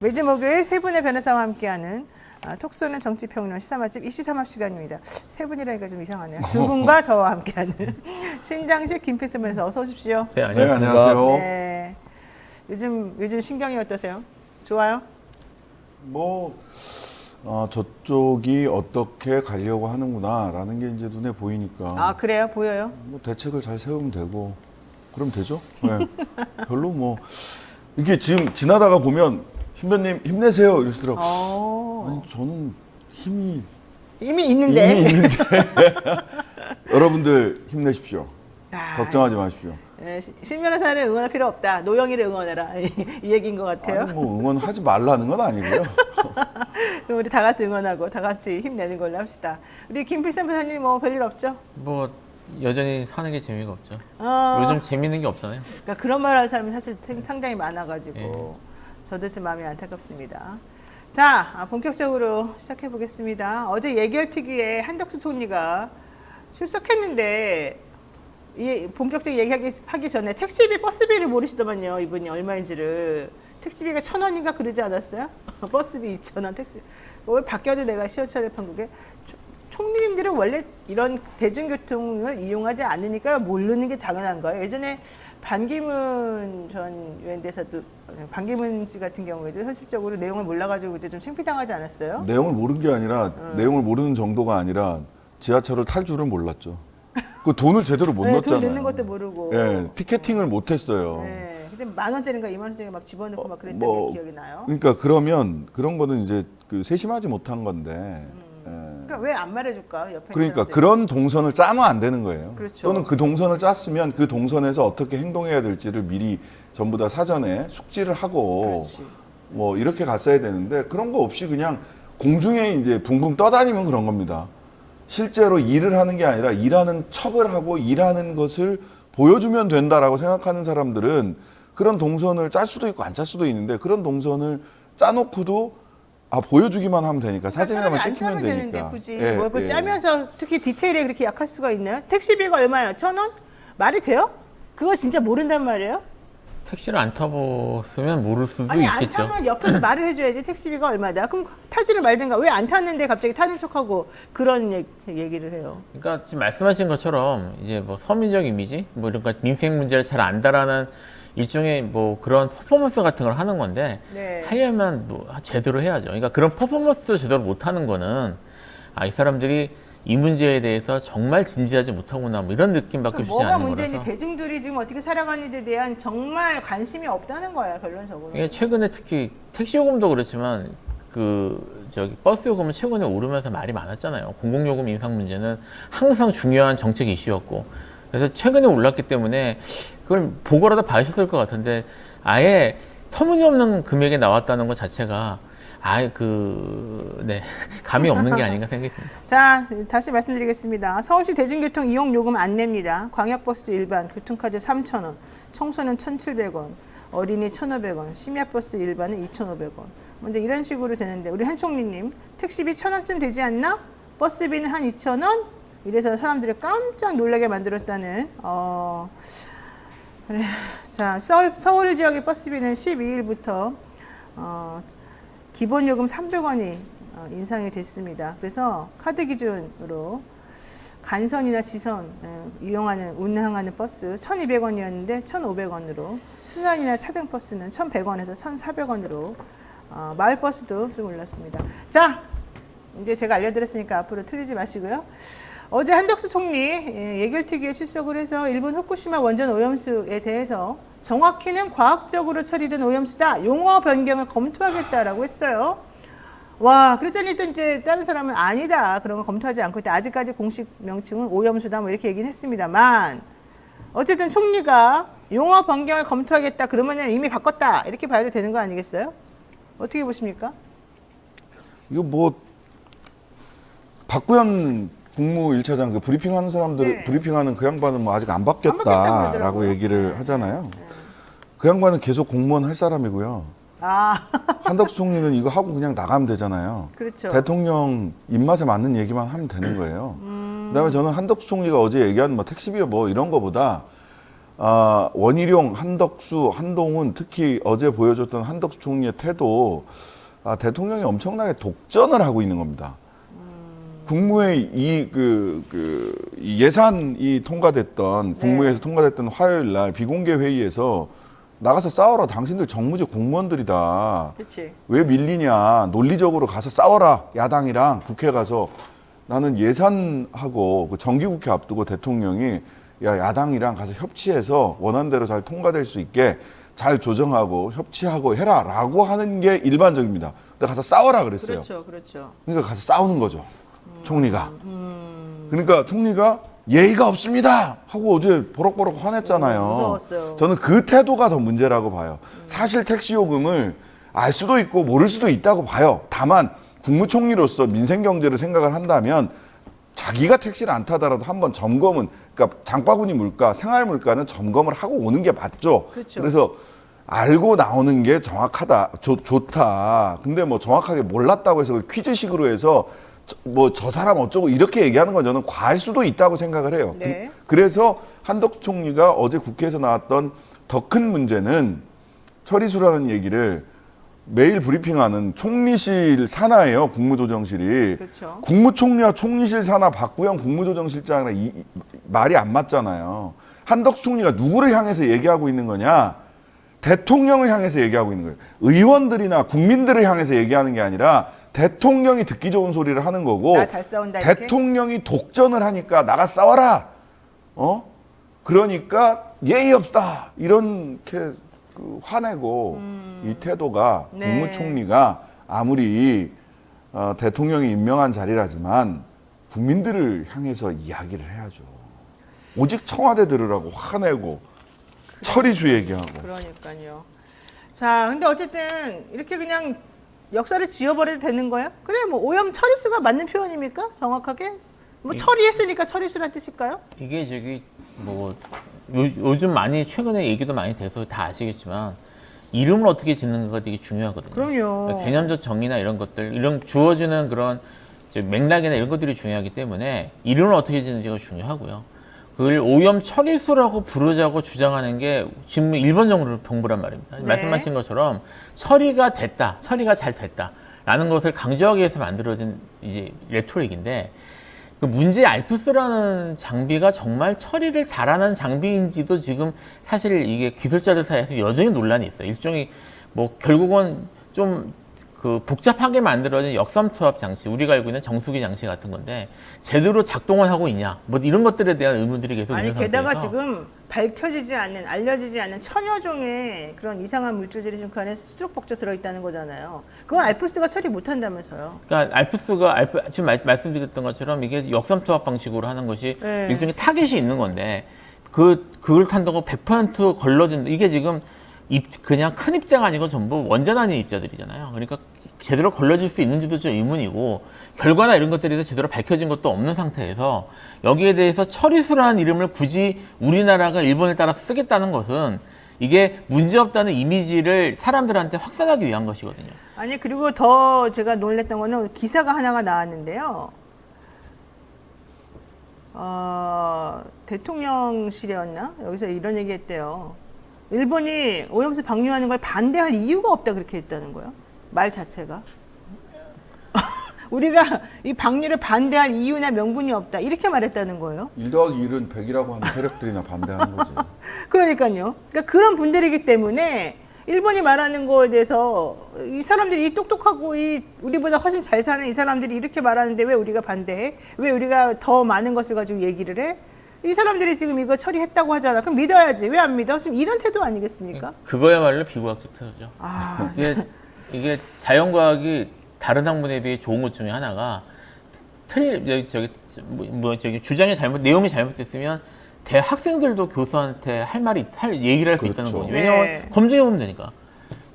매주 목요일 세 분의 변호사와 함께하는 톡쏘는 정치평론 시사맛집 이슈 삼합 시간입니다. 세 분이라니까 좀 이상하네요. 두 분과 저와 함께하는 신장식 김필수 변호사 어서 오십시오. 네, 안녕하십니까. 네, 안녕하세요. 네. 요즘 신경이 어떠세요? 좋아요? 저쪽이 어떻게 가려고 하는구나라는 게 이제 눈에 보이니까. 아 그래요? 보여요? 대책을 잘 세우면 되고 그럼 되죠. 네. 별로 이게 지금 지나다가 보면 신변님 힘내세요 이러시더라고요. 아니 저는 이미 있는데. 이미 있는데 여러분들 힘내십시오. 아, 걱정하지 마십시오. 네, 신 변호사를 응원할 필요 없다. 노영희를 응원해라. 이 얘기인 것 같아요. 아니 응원하지 말라는 건 아니고요. 그럼 우리 다 같이 응원하고 다 같이 힘내는 걸로 합시다. 우리 김필수 변호사님 별일 없죠? 여전히 사는 게 재미가 없죠. 어. 요즘 재밌는 게 없잖아요. 그러니까 그런 말 하는 사람이 사실 상당히 많아가지고 예. 저도 좀 마음이 안타깝습니다. 자, 본격적으로 시작해 보겠습니다. 어제 예결특위에 한덕수 총리가 출석했는데 본격적인 얘기하기 전에 택시비, 버스비를 모르시더만요. 이분이 얼마인지를. 택시비가 1,000원인가 그러지 않았어요? 버스비 2,000원, 택시. 왜 바뀌어도 내가 시원찮을 판국에 총리님들은 원래 이런 대중교통을 이용하지 않으니까 모르는 게 당연한 거예요. 예전에 반기문 전 유엔대사도 반기문 씨 같은 경우에도 현실적으로 내용을 몰라가지고 그때 좀 창피당하지 않았어요? 내용을 모르는 게 아니라 내용을 모르는 정도가 아니라 지하철을 탈 줄은 몰랐죠. 그 돈을 제대로 못 넣었잖아요. 돈 넣는 것도 모르고. 예, 티켓팅을 못 했어요. 네. 근데 10,000원짜리인가 20,000원짜리 막 집어넣고 막 그랬던 게 기억이 나요. 그러니까 그러면 그런 거는 이제 세심하지 못한 건데. 그러니까 왜 안 말해줄까? 옆에 그러니까 사람들이. 그런 동선을 짜면 안 되는 거예요. 그렇죠. 또는 그 동선을 짰으면 그 동선에서 어떻게 행동해야 될지를 미리 전부 다 사전에 숙지를 하고 그렇지. 이렇게 갔어야 되는데 그런 거 없이 그냥 공중에 이제 붕붕 떠다니면 그런 겁니다. 실제로 일을 하는 게 아니라 일하는 척을 하고 일하는 것을 보여주면 된다라고 생각하는 사람들은 그런 동선을 짤 수도 있고 안 짤 수도 있는데 그런 동선을 짜놓고도 보여주기만 하면 되니까 사진에만 찍히면 되니까. 되는데 굳이 예, 뭘 예. 짜면서 특히 디테일에 그렇게 약할 수가 있나요? 택시비가 얼마예요? 1,000원? 말이 돼요? 그걸 진짜 모른단 말이에요? 택시를 안 타봤으면 모를 수도 아니 안 있겠죠. 타면 옆에서 말을 해줘야지 택시비가 얼마다. 그럼 타지를 말든가. 왜 안 탔는데 갑자기 타는 척하고 그런 얘기를 해요. 그러니까 지금 말씀하신 것처럼 이제 서민적 이미지, 이런 거 민생 문제를 잘 안다라는 일종의 그런 퍼포먼스 같은 걸 하는 건데 네. 하려면 제대로 해야죠. 그러니까 그런 퍼포먼스를 제대로 못 하는 거는 이 사람들이 이 문제에 대해서 정말 진지하지 못하구나 이런 느낌밖에 주지 뭐가 않는 문제인지 거라서. 대중들이 지금 어떻게 살아가는지에 대한 정말 관심이 없다는 거야 결론적으로. 이게 최근에 특히 택시 요금도 그렇지만 버스 요금은 최근에 오르면서 말이 많았잖아요. 공공요금 인상 문제는 항상 중요한 정책 이슈였고 그래서 최근에 올랐기 때문에 그걸 보고라도 봐주셨을 것 같은데 아예 터무니없는 금액이 나왔다는 것 자체가 감이 없는 게 아닌가 생각이 듭니다. 자, 다시 말씀드리겠습니다. 서울시 대중교통 이용 요금 안 냅니다. 광역버스 일반, 교통카드 3,000원, 청소년 1,700원, 어린이 1,500원, 심야버스 일반은 2,500원. 근데 이런 식으로 되는데 우리 한 총리님 택시비 1,000원쯤 되지 않나? 버스비는 한 2,000원? 이래서 사람들을 깜짝 놀라게 만들었다는 그래. 자, 서울 지역의 버스비는 12일부터 기본 요금 300원이 인상이 됐습니다. 그래서 카드 기준으로 간선이나 지선 운항하는 버스 1,200원이었는데 1,500원으로 순환이나 차등 버스는 1,100원에서 1,400원으로 마을 버스도 좀 올랐습니다. 자, 이제 제가 알려드렸으니까 앞으로 틀리지 마시고요. 어제 한덕수 총리 예결특위에 출석을 해서 일본 후쿠시마 원전 오염수에 대해서 정확히는 과학적으로 처리된 오염수다. 용어 변경을 검토하겠다라고 했어요. 와, 그랬더니 또 이제 다른 사람은 아니다. 그런 거 검토하지 않고 있다. 아직까지 공식 명칭은 오염수다. 이렇게 얘기는 했습니다만 어쨌든 총리가 용어 변경을 검토하겠다. 그러면 이미 바꿨다. 이렇게 봐야 되는 거 아니겠어요? 어떻게 보십니까? 이거 박구현 국무 1차장 그 브리핑하는 사람들 네. 브리핑하는 그 양반은 아직 안 바뀌었다고 바뀌었다라고 하더라고요. 얘기를 하잖아요. 그 양반은 계속 공무원 할 사람이고요. 한덕수 총리는 이거 하고 그냥 나가면 되잖아요. 그렇죠. 대통령 입맛에 맞는 얘기만 하면 되는 거예요. 그다음에 저는 한덕수 총리가 어제 얘기한 택시비 이런 거보다 원희룡, 한덕수, 한동훈, 특히 어제 보여줬던 한덕수 총리의 태도, 대통령이 엄청나게 독전을 하고 있는 겁니다. 국무회의 예산이 통과됐던 국무회에서 통과됐던 화요일 날 비공개 회의에서 나가서 싸워라. 당신들 정무직 공무원들이다. 그치. 왜 밀리냐. 논리적으로 가서 싸워라. 야당이랑 국회 가서. 나는 예산하고 그 정기국회 앞두고 대통령이 야당이랑 가서 협치해서 원하는 대로 잘 통과될 수 있게 잘 조정하고 협치하고 해라라고 하는 게 일반적입니다. 근데 가서 싸워라 그랬어요. 그렇죠, 그렇죠. 그러니까 가서 싸우는 거죠. 총리가. 그러니까 총리가 예의가 없습니다 하고 어제 버럭버럭 화냈잖아요. 무서웠어요. 저는 그 태도가 더 문제라고 봐요. 사실 택시 요금을 알 수도 있고 모를 수도 있다고 봐요. 다만 국무총리로서 민생 경제를 생각을 한다면 자기가 택시를 안 타더라도 한번 점검은, 그러니까 장바구니 물가, 생활 물가는 점검을 하고 오는 게 맞죠. 그렇죠. 그래서 알고 나오는 게 정확하다, 좋다. 근데 뭐 정확하게 몰랐다고 해서 퀴즈식으로 해서 뭐 저 사람 어쩌고 이렇게 얘기하는 건 저는 과할 수도 있다고 생각을 해요. 네. 그래서 한덕수 총리가 어제 국회에서 나왔던 더 큰 문제는 처리수라는 얘기를 매일 브리핑하는 총리실 산하예요. 국무조정실이. 그렇죠. 국무총리와 총리실 산하 박구영 국무조정실장이랑 말이 안 맞잖아요. 한덕수 총리가 누구를 향해서 얘기하고 있는 거냐? 대통령을 향해서 얘기하고 있는 거예요. 의원들이나 국민들을 향해서 얘기하는 게 아니라 대통령이 듣기 좋은 소리를 하는 거고, 나 잘 싸운다 이렇게? 대통령이 독전을 하니까 나가 싸워라. 그러니까 예의 없다. 이렇게 화내고 이 태도가 네. 국무총리가 아무리 대통령이 임명한 자리라지만 국민들을 향해서 이야기를 해야죠. 오직 청와대 들으라고 화내고 처리수 얘기하고. 그러니까요. 자, 근데 어쨌든 이렇게 그냥 역사를 지워버려도 되는 거예요? 그래, 뭐 오염 처리수가 맞는 표현입니까? 정확하게? 뭐 처리했으니까 처리수란 뜻일까요? 이게 저기 뭐 요즘 많이 최근에 얘기도 많이 돼서 다 아시겠지만 이름을 어떻게 짓는가가 되게 중요하거든요. 그럼요. 그러니까 개념적 정의나 이런 것들, 이런 주어지는 그런 이제 맥락이나 이런 것들이 중요하기 때문에 이름을 어떻게 짓는지가 중요하고요. 그걸 오염 처리수라고 부르자고 주장하는 게 지금 일본적으로 병부란 말입니다. 네. 말씀하신 것처럼 처리가 됐다, 처리가 잘 됐다라는 것을 강조하기 위해서 만들어진 이제 레토릭인데, 그 문제 알프스라는 장비가 정말 처리를 잘하는 장비인지도 지금 사실 이게 기술자들 사이에서 여전히 논란이 있어요. 일종의 뭐 결국은 좀 그 복잡하게 만들어진 역삼투압 장치, 우리가 알고 있는 정수기 장치 같은 건데 제대로 작동을 하고 있냐, 뭐 이런 것들에 대한 의문들이 계속 아니, 있는 게다가 상태에서 지금 밝혀지지 않는, 알려지지 않는 천여 종의 그런 이상한 물질들이 지금 그 안에 수두룩벅적 들어있다는 거잖아요. 그건 알프스가 처리 못한다면서요. 그러니까 지금 말씀드렸던 것처럼 이게 역삼투압 방식으로 하는 것이 네. 일종의 타겟이 있는 건데 그걸 탄다고 100% 걸러진다. 이게 지금 그냥 큰 입자가 아니고 전부 원전 아닌 입자들이잖아요. 그러니까 제대로 걸러질 수 있는지도 좀 의문이고, 결과나 이런 것들에 대해서 제대로 밝혀진 것도 없는 상태에서 여기에 대해서 처리수라는 이름을 굳이 우리나라가 일본에 따라 쓰겠다는 것은 이게 문제없다는 이미지를 사람들한테 확산하기 위한 것이거든요. 아니, 그리고 더 제가 놀랬던 거는 기사가 하나가 나왔는데요. 대통령실이었나? 여기서 이런 얘기 했대요. 일본이 오염수 방류하는 걸 반대할 이유가 없다, 그렇게 했다는 거예요. 말 자체가. 우리가 이 방류를 반대할 이유나 명분이 없다, 이렇게 말했다는 거예요. 1 더하기 1은 100이라고 하는 세력들이나 반대하는 거지. 그러니까요. 그러니까 그런 분들이기 때문에 일본이 말하는 거에 대해서 이 사람들이 이 똑똑하고 이 우리보다 훨씬 잘 사는 이 사람들이 이렇게 말하는데 왜 우리가 반대해? 왜 우리가 더 많은 것을 가지고 얘기를 해? 이 사람들이 지금 이거 처리했다고 하잖아. 그럼 믿어야지. 왜 안 믿어? 지금 이런 태도 아니겠습니까? 그거야말로 비과학적 태도죠. 아, 이게 자연과학이 다른 학문에 비해 좋은 것 중에 하나가 주장이 내용이 잘못됐으면 대학생들도 교수한테 얘기를 할 수 있다는 그렇죠. 거죠. 왜냐하면 네. 검증해 보면 되니까.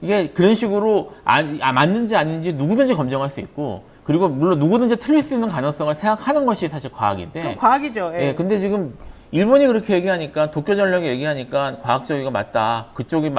이게 그런 식으로 맞는지 아닌지 누구든지 검증할 수 있고, 그리고 물론 누구든지 틀릴 수 있는 가능성을 생각하는 것이 사실 과학인데. 그럼 과학이죠. 예. 예, 근데 지금 일본이 그렇게 얘기하니까, 도쿄전력이 얘기하니까 과학적이가 맞다. 그쪽이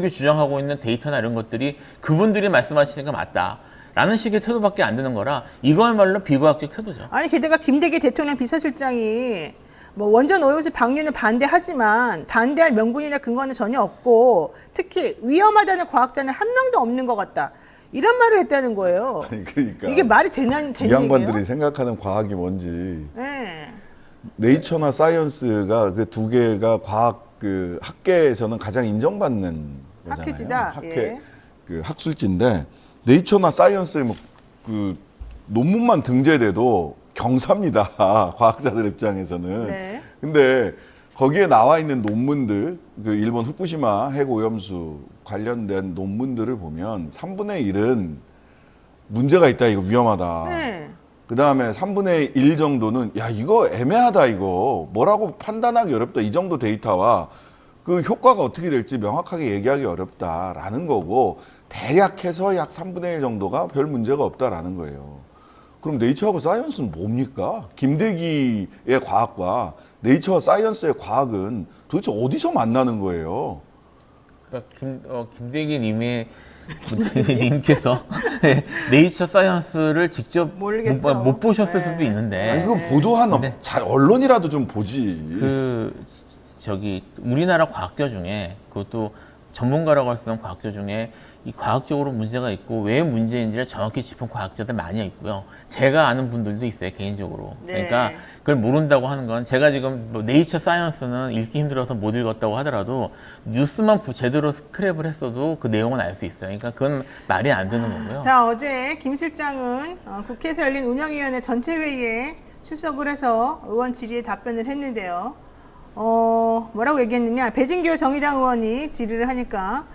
주장하고 있는 데이터나 이런 것들이 그분들이 말씀하시니까 맞다. 라는 식의 태도밖에 안 되는 거라 이거야말로 비과학적 태도죠. 아니, 게다가 김대기 대통령 비서실장이 뭐 원전 오염수 방류는 반대하지만 반대할 명분이나 근거는 전혀 없고 특히 위험하다는 과학자는 한 명도 없는 것 같다. 이런 말을 했다는 거예요. 아니, 그러니까 이게 말이 되는 이 양반들이 얘기예요? 생각하는 과학이 뭔지. 네. 네이처나 사이언스가 그 두 개가 과학 그 학계에서는 가장 인정받는 거잖아요. 학회지다. 예. 그 학술지인데 네이처나 사이언스에 그 논문만 등재돼도 경사입니다. 과학자들 입장에서는. 네. 근데 거기에 나와 있는 논문들, 그 일본 후쿠시마 핵 오염수 관련된 논문들을 보면 3분의 1은 문제가 있다, 이거 위험하다. 네. 그 다음에 3분의 1 정도는 야, 이거 애매하다, 이거 뭐라고 판단하기 어렵다, 이 정도 데이터와 그 효과가 어떻게 될지 명확하게 얘기하기 어렵다라는 거고, 대략 해서 약 3분의 1 정도가 별 문제가 없다라는 거예요. 그럼 네이처하고 사이언스는 뭡니까? 김대기의 과학과 네이처와 사이언스의 과학은 도대체 어디서 만나는 거예요? 그러니까 김대기 님께서 네, 네이처 사이언스를 직접 모르겠죠. 못 보셨을 네. 수도 있는데 아니, 그 보도한 네. 잘 언론이라도 좀 보지. 우리나라 과학자 중에 그것도 전문가라고 할 수 있는 과학자 중에 이 과학적으로 문제가 있고 왜 문제인지를 정확히 짚은 과학자들 많이 있고요. 제가 아는 분들도 있어요, 개인적으로. 네. 그러니까 그걸 모른다고 하는 건 제가 지금 뭐 네이처 사이언스는 읽기 힘들어서 못 읽었다고 하더라도 뉴스만 제대로 스크랩을 했어도 그 내용은 알 수 있어요. 그러니까 그건 말이 안 되는 거고요. 자, 어제 김 실장은 국회에서 열린 운영위원회 전체 회의에 출석을 해서 의원 질의에 답변을 했는데요. 뭐라고 얘기했느냐? 배진교 정의당 의원이 질의를 하니까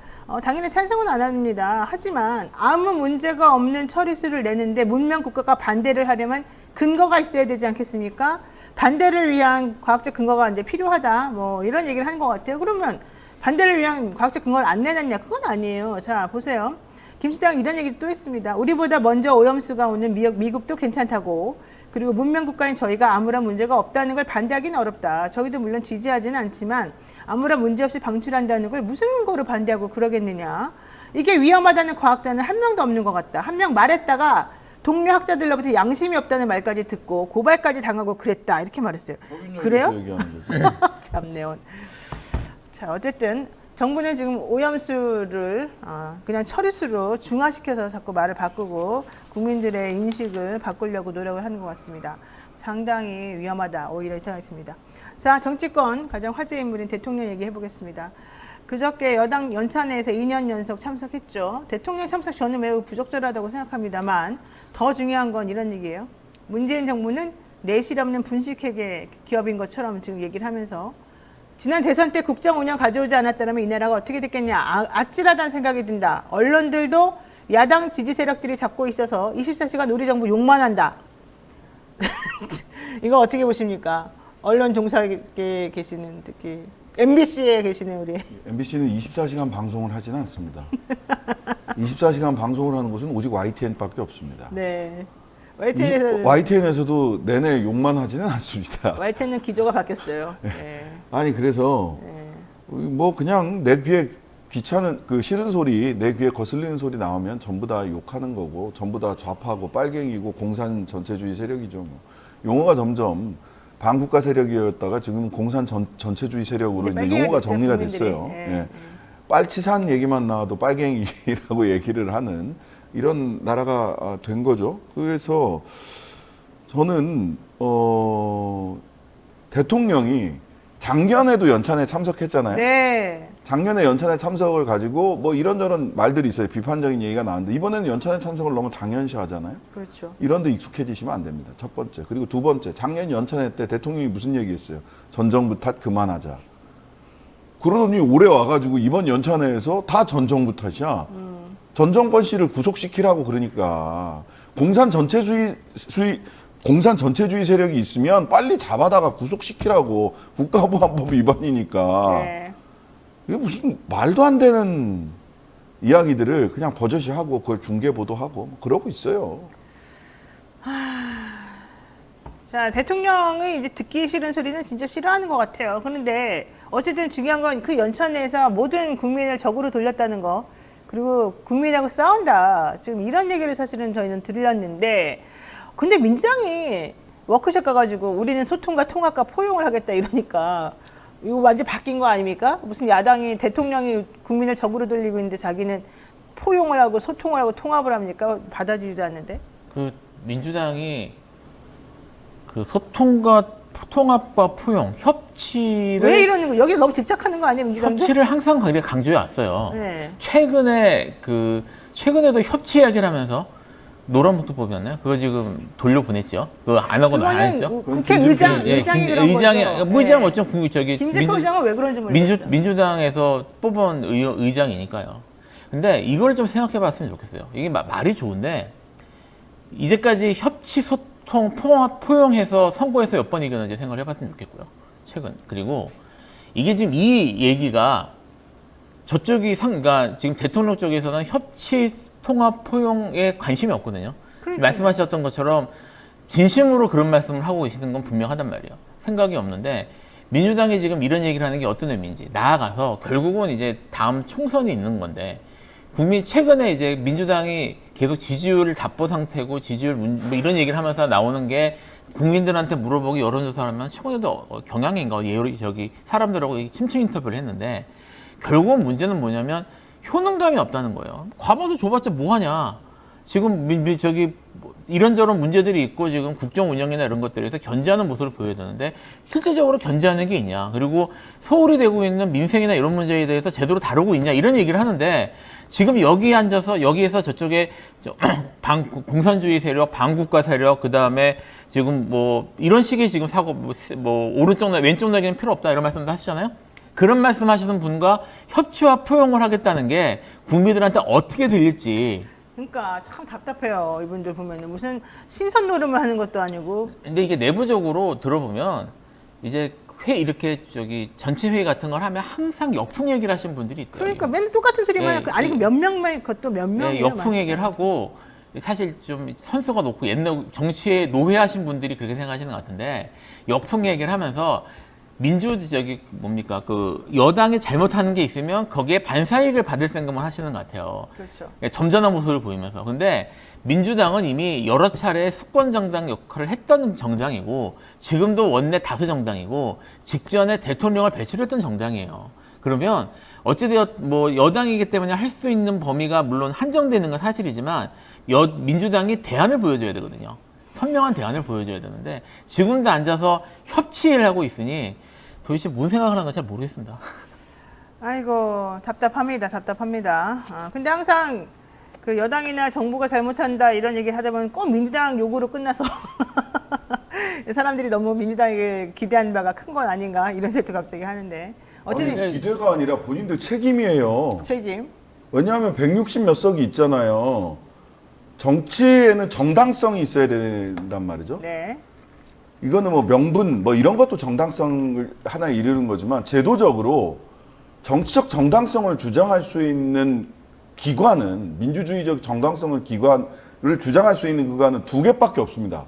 당연히 찬성은 안 합니다. 하지만 아무 문제가 없는 처리수를 내는데 문명 국가가 반대를 하려면 근거가 있어야 되지 않겠습니까? 반대를 위한 과학적 근거가 이제 필요하다. 뭐 이런 얘기를 하는 것 같아요. 그러면 반대를 위한 과학적 근거를 안 내놨냐? 그건 아니에요. 자, 보세요. 김 실장 이런 얘기도 또 했습니다. 우리보다 먼저 오염수가 오는 미국도 괜찮다고, 그리고 문명 국가인 저희가 아무런 문제가 없다는 걸 반대하기는 어렵다. 저희도 물론 지지하지는 않지만 아무런 문제 없이 방출한다는 걸 무슨 근거로 반대하고 그러겠느냐. 이게 위험하다는 과학자는 한 명도 없는 것 같다. 한 명 말했다가 동료 학자들로부터 양심이 없다는 말까지 듣고 고발까지 당하고 그랬다. 이렇게 말했어요. 그래요? 참네요. 자, 어쨌든 정부는 지금 오염수를 그냥 처리수로 중화시켜서 자꾸 말을 바꾸고 국민들의 인식을 바꾸려고 노력을 하는 것 같습니다. 상당히 위험하다, 오히려 생각이 듭니다. 자, 정치권 가장 화제 인물인 대통령 얘기해 보겠습니다. 그저께 여당 연찬회에서 2년 연속 참석했죠. 대통령 참석 저는 매우 부적절하다고 생각합니다만 더 중요한 건 이런 얘기예요. 문재인 정부는 내실 없는 분식회계 기업인 것처럼 지금 얘기를 하면서 지난 대선 때 국정 운영 가져오지 않았다면 이 나라가 어떻게 됐겠냐. 아찔하다는 생각이 든다. 언론들도 야당 지지 세력들이 잡고 있어서 24시간 우리 정부 욕만 한다. 이거 어떻게 보십니까? 언론 종사에 계시는 특히 MBC에 계시는 우리. MBC는 24시간 방송을 하지는 않습니다. 24시간 방송을 하는 곳은 오직 YTN밖에 없습니다. 네. YTN에서도 내내 욕만 하지는 않습니다. YTN은 기조가 바뀌었어요. 네. 아니 그래서 뭐 그냥 내 귀에 귀찮은 그 싫은 소리, 내 귀에 거슬리는 소리 나오면 전부 다 욕하는 거고 전부 다 좌파고 빨갱이고 공산 전체주의 세력이죠. 뭐. 용어가 점점 반국가 세력이었다가 지금 공산 전체주의 세력으로 이제 용어가 정리가 됐어요. 예. 빨치산 얘기만 나와도 빨갱이라고 얘기를 하는 이런 나라가 된 거죠. 그래서 저는 대통령이 작년에도 연찬에 참석했잖아요. 네. 작년에 연찬에 참석을 가지고 뭐 이런저런 말들이 있어요. 비판적인 얘기가 나왔는데 이번에는 연찬에 참석을 너무 당연시하잖아요. 그렇죠. 이런 데 익숙해지시면 안 됩니다. 첫 번째. 그리고 두 번째. 작년 연찬회 때 대통령이 무슨 얘기했어요? 전 정부 탓 그만하자. 그러더니 올해 와가지고 이번 연찬회에서 다 전 정부 탓이야. 전 정권 씨를 구속시키라고 그러니까 공산 전체주의 세력이 있으면 빨리 잡아다가 구속시키라고 국가보안법 위반이니까. 네. 이게 무슨 말도 안 되는 이야기들을 그냥 버젓이 하고 그걸 중계 보도하고 그러고 있어요. 자, 대통령이 이제 듣기 싫은 소리는 진짜 싫어하는 것 같아요. 그런데 어쨌든 중요한 건 그 연찬회에서 모든 국민을 적으로 돌렸다는 거, 그리고 국민하고 싸운다. 지금 이런 얘기를 사실은 저희는 들렸는데, 근데 민주당이 워크숍 가가지고 우리는 소통과 통합과 포용을 하겠다 이러니까 이거 완전 바뀐 거 아닙니까? 무슨 야당이 대통령이 국민을 적으로 돌리고 있는데 자기는 포용을 하고 소통을 하고 통합을 합니까? 받아주지도 않는데. 그 민주당이 그 소통과 통합과 포용, 협치를 왜 이러는 거? 여기 너무 집착하는 거 아니에요, 민주당도? 협치를 항상 강조해 왔어요. 네. 최근에도 협치 이야기를 하면서 노란봉투법이었나요? 그거 지금 돌려보냈죠. 그거 안 하고 안 했죠. 그거는 국회의장이 그런 의장이 거죠. 의장 어쩜 저기 김재표 의장은 왜 그런지 모르겠어요. 민주당에서 뽑은 의장이니까요. 근데 이걸 좀 생각해봤으면 좋겠어요. 이게 말이 좋은데 이제까지 협치, 소통, 포용해서 선거에서 몇 번 이겼는지 생각을 해봤으면 좋겠고요. 최근 그리고 이게 지금 이 얘기가 저쪽이 그러니까 지금 대통령 쪽에서는 협치, 통합, 포용에 관심이 없거든요. 그러니까요. 말씀하셨던 것처럼 진심으로 그런 말씀을 하고 계시는 건 분명하단 말이에요. 생각이 없는데 민주당이 지금 이런 얘기를 하는 게 어떤 의미인지 나아가서 결국은 이제 다음 총선이 있는 건데 최근에 이제 민주당이 계속 지지율 답보 상태고 지지율 뭐 이런 얘기를 하면서 나오는 게 국민들한테 물어보기 여론조사를 하면 최근에도 경향인가 저기 사람들하고 심층 인터뷰를 했는데 결국은 문제는 뭐냐면 효능감이 없다는 거예요. 과반수 줘봤자 뭐하냐. 지금 저기 이런저런 문제들이 있고 지금 국정 운영이나 이런 것들에서 견제하는 모습을 보여야 되는데 실질적으로 견제하는 게 있냐. 그리고 소홀히 되고 있는 민생이나 이런 문제에 대해서 제대로 다루고 있냐. 이런 얘기를 하는데 지금 여기 앉아서 여기에서 저쪽에 공산주의 세력, 반국가 세력, 그 다음에 지금 뭐 이런 식의 지금 사고 뭐 오른쪽 왼쪽 날개는 필요 없다 이런 말씀도 하시잖아요. 그런 말씀하시는 분과 협치와 포용을 하겠다는 게 국민들한테 어떻게 들릴지. 그러니까 참 답답해요. 이분들 보면은 무슨 신선 노름을 하는 것도 아니고. 근데 이게 내부적으로 들어보면 이제 이렇게 전체 회의 같은 걸 하면 항상 역풍 얘기를 하시는 분들이 있대요. 그러니까 맨날 똑같은 소리만 하고 아니 몇 명만 그것도 몇 명이에요. 역풍 얘기를 하고 사실 좀 선수가 높고 옛날 정치에 노회하신 분들이 그렇게 생각하시는 것 같은데 역풍 얘기를 하면서 여당이 잘못하는 게 있으면 거기에 반사이익을 받을 생각만 하시는 것 같아요. 그렇죠. 점잖은 모습을 보이면서. 근데 민주당은 이미 여러 차례 수권 정당 역할을 했던 정당이고 지금도 원내 다수 정당이고 직전에 대통령을 배출했던 정당이에요. 그러면 어찌되었 여당이기 때문에 할 수 있는 범위가 물론 한정되는 건 사실이지만 민주당이 대안을 보여줘야 되거든요. 선명한 대안을 보여줘야 되는데 지금도 앉아서 협치를 하고 있으니 도대체 뭔 생각을 하는 건지 잘 모르겠습니다. 아이고 답답합니다. 근데 항상 그 여당이나 정부가 잘못한다 이런 얘기 하다 보면 꼭 민주당 요구로 끝나서 사람들이 너무 민주당에게 기대한 바가 큰 건 아닌가 이런 생각도 갑자기 하는데 어쨌든 기대가 아니라 본인들 책임이에요. 책임. 왜냐하면 160 몇 석이 있잖아요. 정치에는 정당성이 있어야 된단 말이죠. 네. 이거는 뭐 명분 뭐 이런 것도 정당성을 하나 이르는 거지만 제도적으로 정치적 정당성을 주장할 수 있는 기관은 민주주의적 정당성을 기관을 주장할 수 있는 기관은 두 개밖에 없습니다.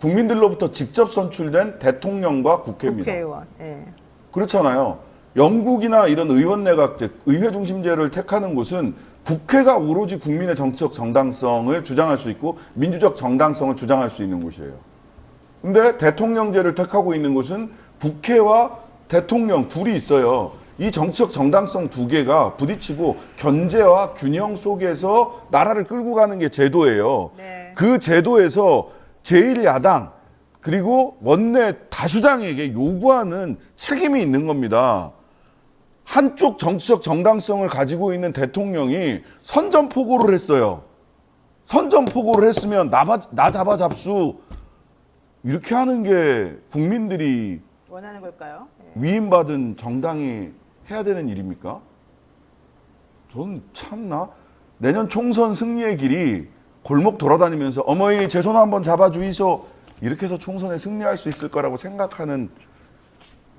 국민들로부터 직접 선출된 대통령과 국회입니다. 국회의원. 예. 그렇잖아요. 영국이나 이런 의원 내각제, 의회 중심제를 택하는 곳은 국회가 오로지 국민의 정치적 정당성을 주장할 수 있고 민주적 정당성을 주장할 수 있는 곳이에요. 근데 대통령제를 택하고 있는 곳은 국회와 대통령 둘이 있어요. 이 정치적 정당성 두 개가 부딪히고 견제와 균형 속에서 나라를 끌고 가는 게 제도예요. 네. 그 제도에서 제1야당 그리고 원내 다수당에게 요구하는 책임이 있는 겁니다. 한쪽 정치적 정당성을 가지고 있는 대통령이 선전포고를 했어요. 선전포고를 했으면 나 잡아 잡수 이렇게 하는 게 국민들이 원하는 걸까요? 예. 위임받은 정당이 해야 되는 일입니까? 저는 참나 내년 총선 승리의 길이 골목 돌아다니면서 어머니 제 손 한번 잡아주이소 이렇게 해서 총선에 승리할 수 있을 거라고 생각하는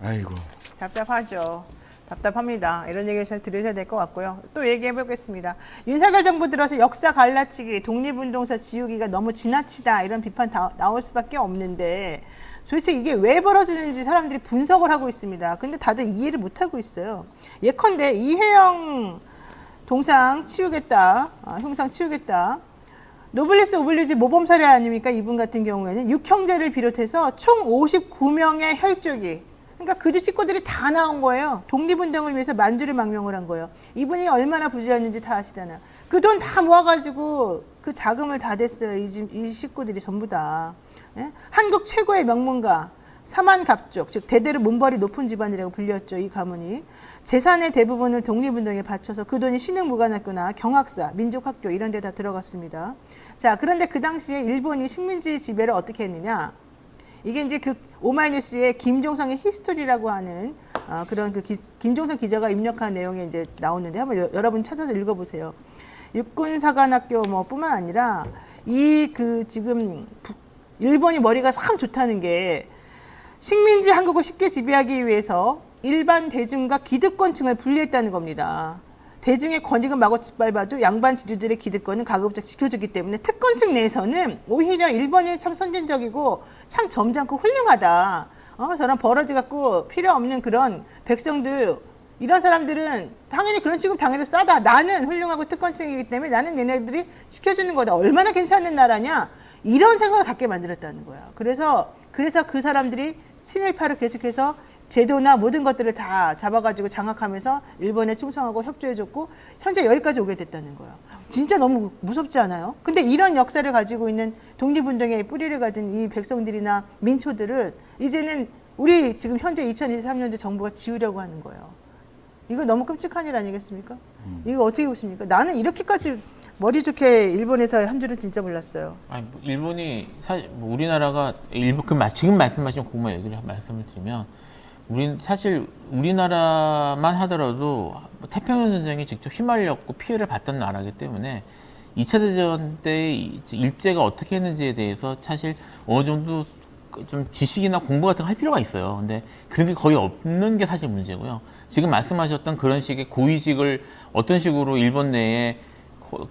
아이고 답답하죠. 답답합니다. 이런 얘기를 잘 들으셔야 될 것 같고요. 또 얘기해 보겠습니다. 윤석열 정부 들어서 역사 갈라치기, 독립운동사 지우기가 너무 지나치다 이런 비판 나올 수밖에 없는데 도대체 이게 왜 벌어지는지 사람들이 분석을 하고 있습니다. 근데 다들 이해를 못하고 있어요. 예컨대 이혜영 동상 치우겠다, 형상 치우겠다. 노블리스 오블리주 모범 사례 아닙니까? 이분 같은 경우에는 6형제를 비롯해서 총 59명의 혈족이, 그러니까 그 집 식구들이 다 나온 거예요. 독립운동을 위해서 만주를 망명을 한 거예요. 이분이 얼마나 부자였는지 다 아시잖아요. 그 돈 다 모아가지고 그 자금을 다 댔어요. 이 식구들이 전부 다. 예? 한국 최고의 명문가, 사만갑족, 즉 대대로 문벌이 높은 집안이라고 불렸죠. 이 가문이. 재산의 대부분을 독립운동에 바쳐서 그 돈이 신흥무관학교나 경학사, 민족학교 이런 데 다 들어갔습니다. 자, 그런데 그 당시에 일본이 식민지 지배를 어떻게 했느냐. 이게 이제 그 오마이뉴스의 김종성의 히스토리라고 하는 그런 그 김종성 기자가 입력한 내용이 이제 나오는데 한번 여러분 찾아서 읽어보세요. 육군사관학교 뭐 뿐만 아니라 이 그 지금 일본이 머리가 참 좋다는 게 식민지 한국을 쉽게 지배하기 위해서 일반 대중과 기득권층을 분리했다는 겁니다. 대중의 권익은 마구 짓밟아도 양반 지주들의 기득권은 가급적 지켜주기 때문에 특권층 내에서는 오히려 일본이 참 선진적이고 참 점잖고 훌륭하다. 저런 버러지 갖고 필요 없는 그런 백성들, 이런 사람들은 당연히 그런 취급 당연히 싸다. 나는 훌륭하고 특권층이기 때문에 나는 얘네들이 지켜주는 거다. 얼마나 괜찮은 나라냐. 이런 생각을 갖게 만들었다는 거야. 그래서 그 사람들이 친일파를 계속해서 제도나 모든 것들을 다 잡아가지고 장악하면서 일본에 충성하고 협조해줬고 현재 여기까지 오게 됐다는 거예요. 진짜 너무 무섭지 않아요? 근데 이런 역사를 가지고 있는 독립운동의 뿌리를 가진 이 백성들이나 민초들을 이제는 우리 지금 현재 2023년도 정부가 지우려고 하는 거예요. 이거 너무 끔찍한 일 아니겠습니까? 이거 어떻게 보십니까? 나는 이렇게까지 머리 좋게 일본에서 한 줄은 진짜 몰랐어요. 아니, 뭐 일본이 사실 뭐 우리나라가 지금 말씀하신 그것만 얘기를 말씀을 드리면 사실 우리나라만 하더라도 태평양 전쟁에 직접 휘말렸고 피해를 봤던 나라이기 때문에 2차 대전 때 일제가 어떻게 했는지에 대해서 사실 어느 정도 좀 지식이나 공부 같은 거 할 필요가 있어요. 근데 그런 게 거의 없는 게 사실 문제고요. 지금 말씀하셨던 그런 식의 고위직을 어떤 식으로 일본 내에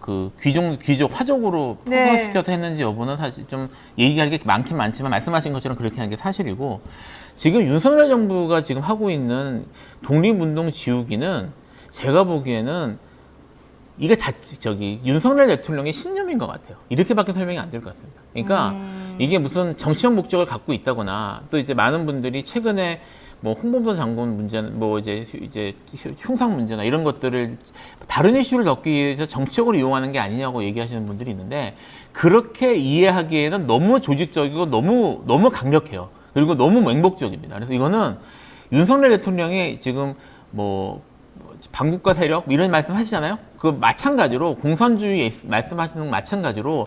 그 귀족 화족으로 포괄시켜서 했는지 여부는 사실 좀 얘기할 게 많긴 많지만 말씀하신 것처럼 그렇게 하는 게 사실이고, 지금 윤석열 정부가 지금 하고 있는 독립운동 지우기는 제가 보기에는 이게 윤석열 대통령의 신념인 것 같아요. 이렇게밖에 설명이 안 될 것 같습니다. 그러니까 이게 무슨 정치적 목적을 갖고 있다거나, 또 이제 많은 분들이 최근에 뭐 홍범도 장군 문제, 뭐 이제 흉상 문제나 이런 것들을 다른 이슈를 넣기 위해서 정치적으로 이용하는 게 아니냐고 얘기하시는 분들이 있는데, 그렇게 이해하기에는 너무 조직적이고 너무 강력해요. 그리고 너무 맹목적입니다. 그래서 이거는 윤석열 대통령이 지금 뭐 반국가 세력 이런 말씀 하시잖아요. 그 마찬가지로 공산주의 말씀하시는 거 마찬가지로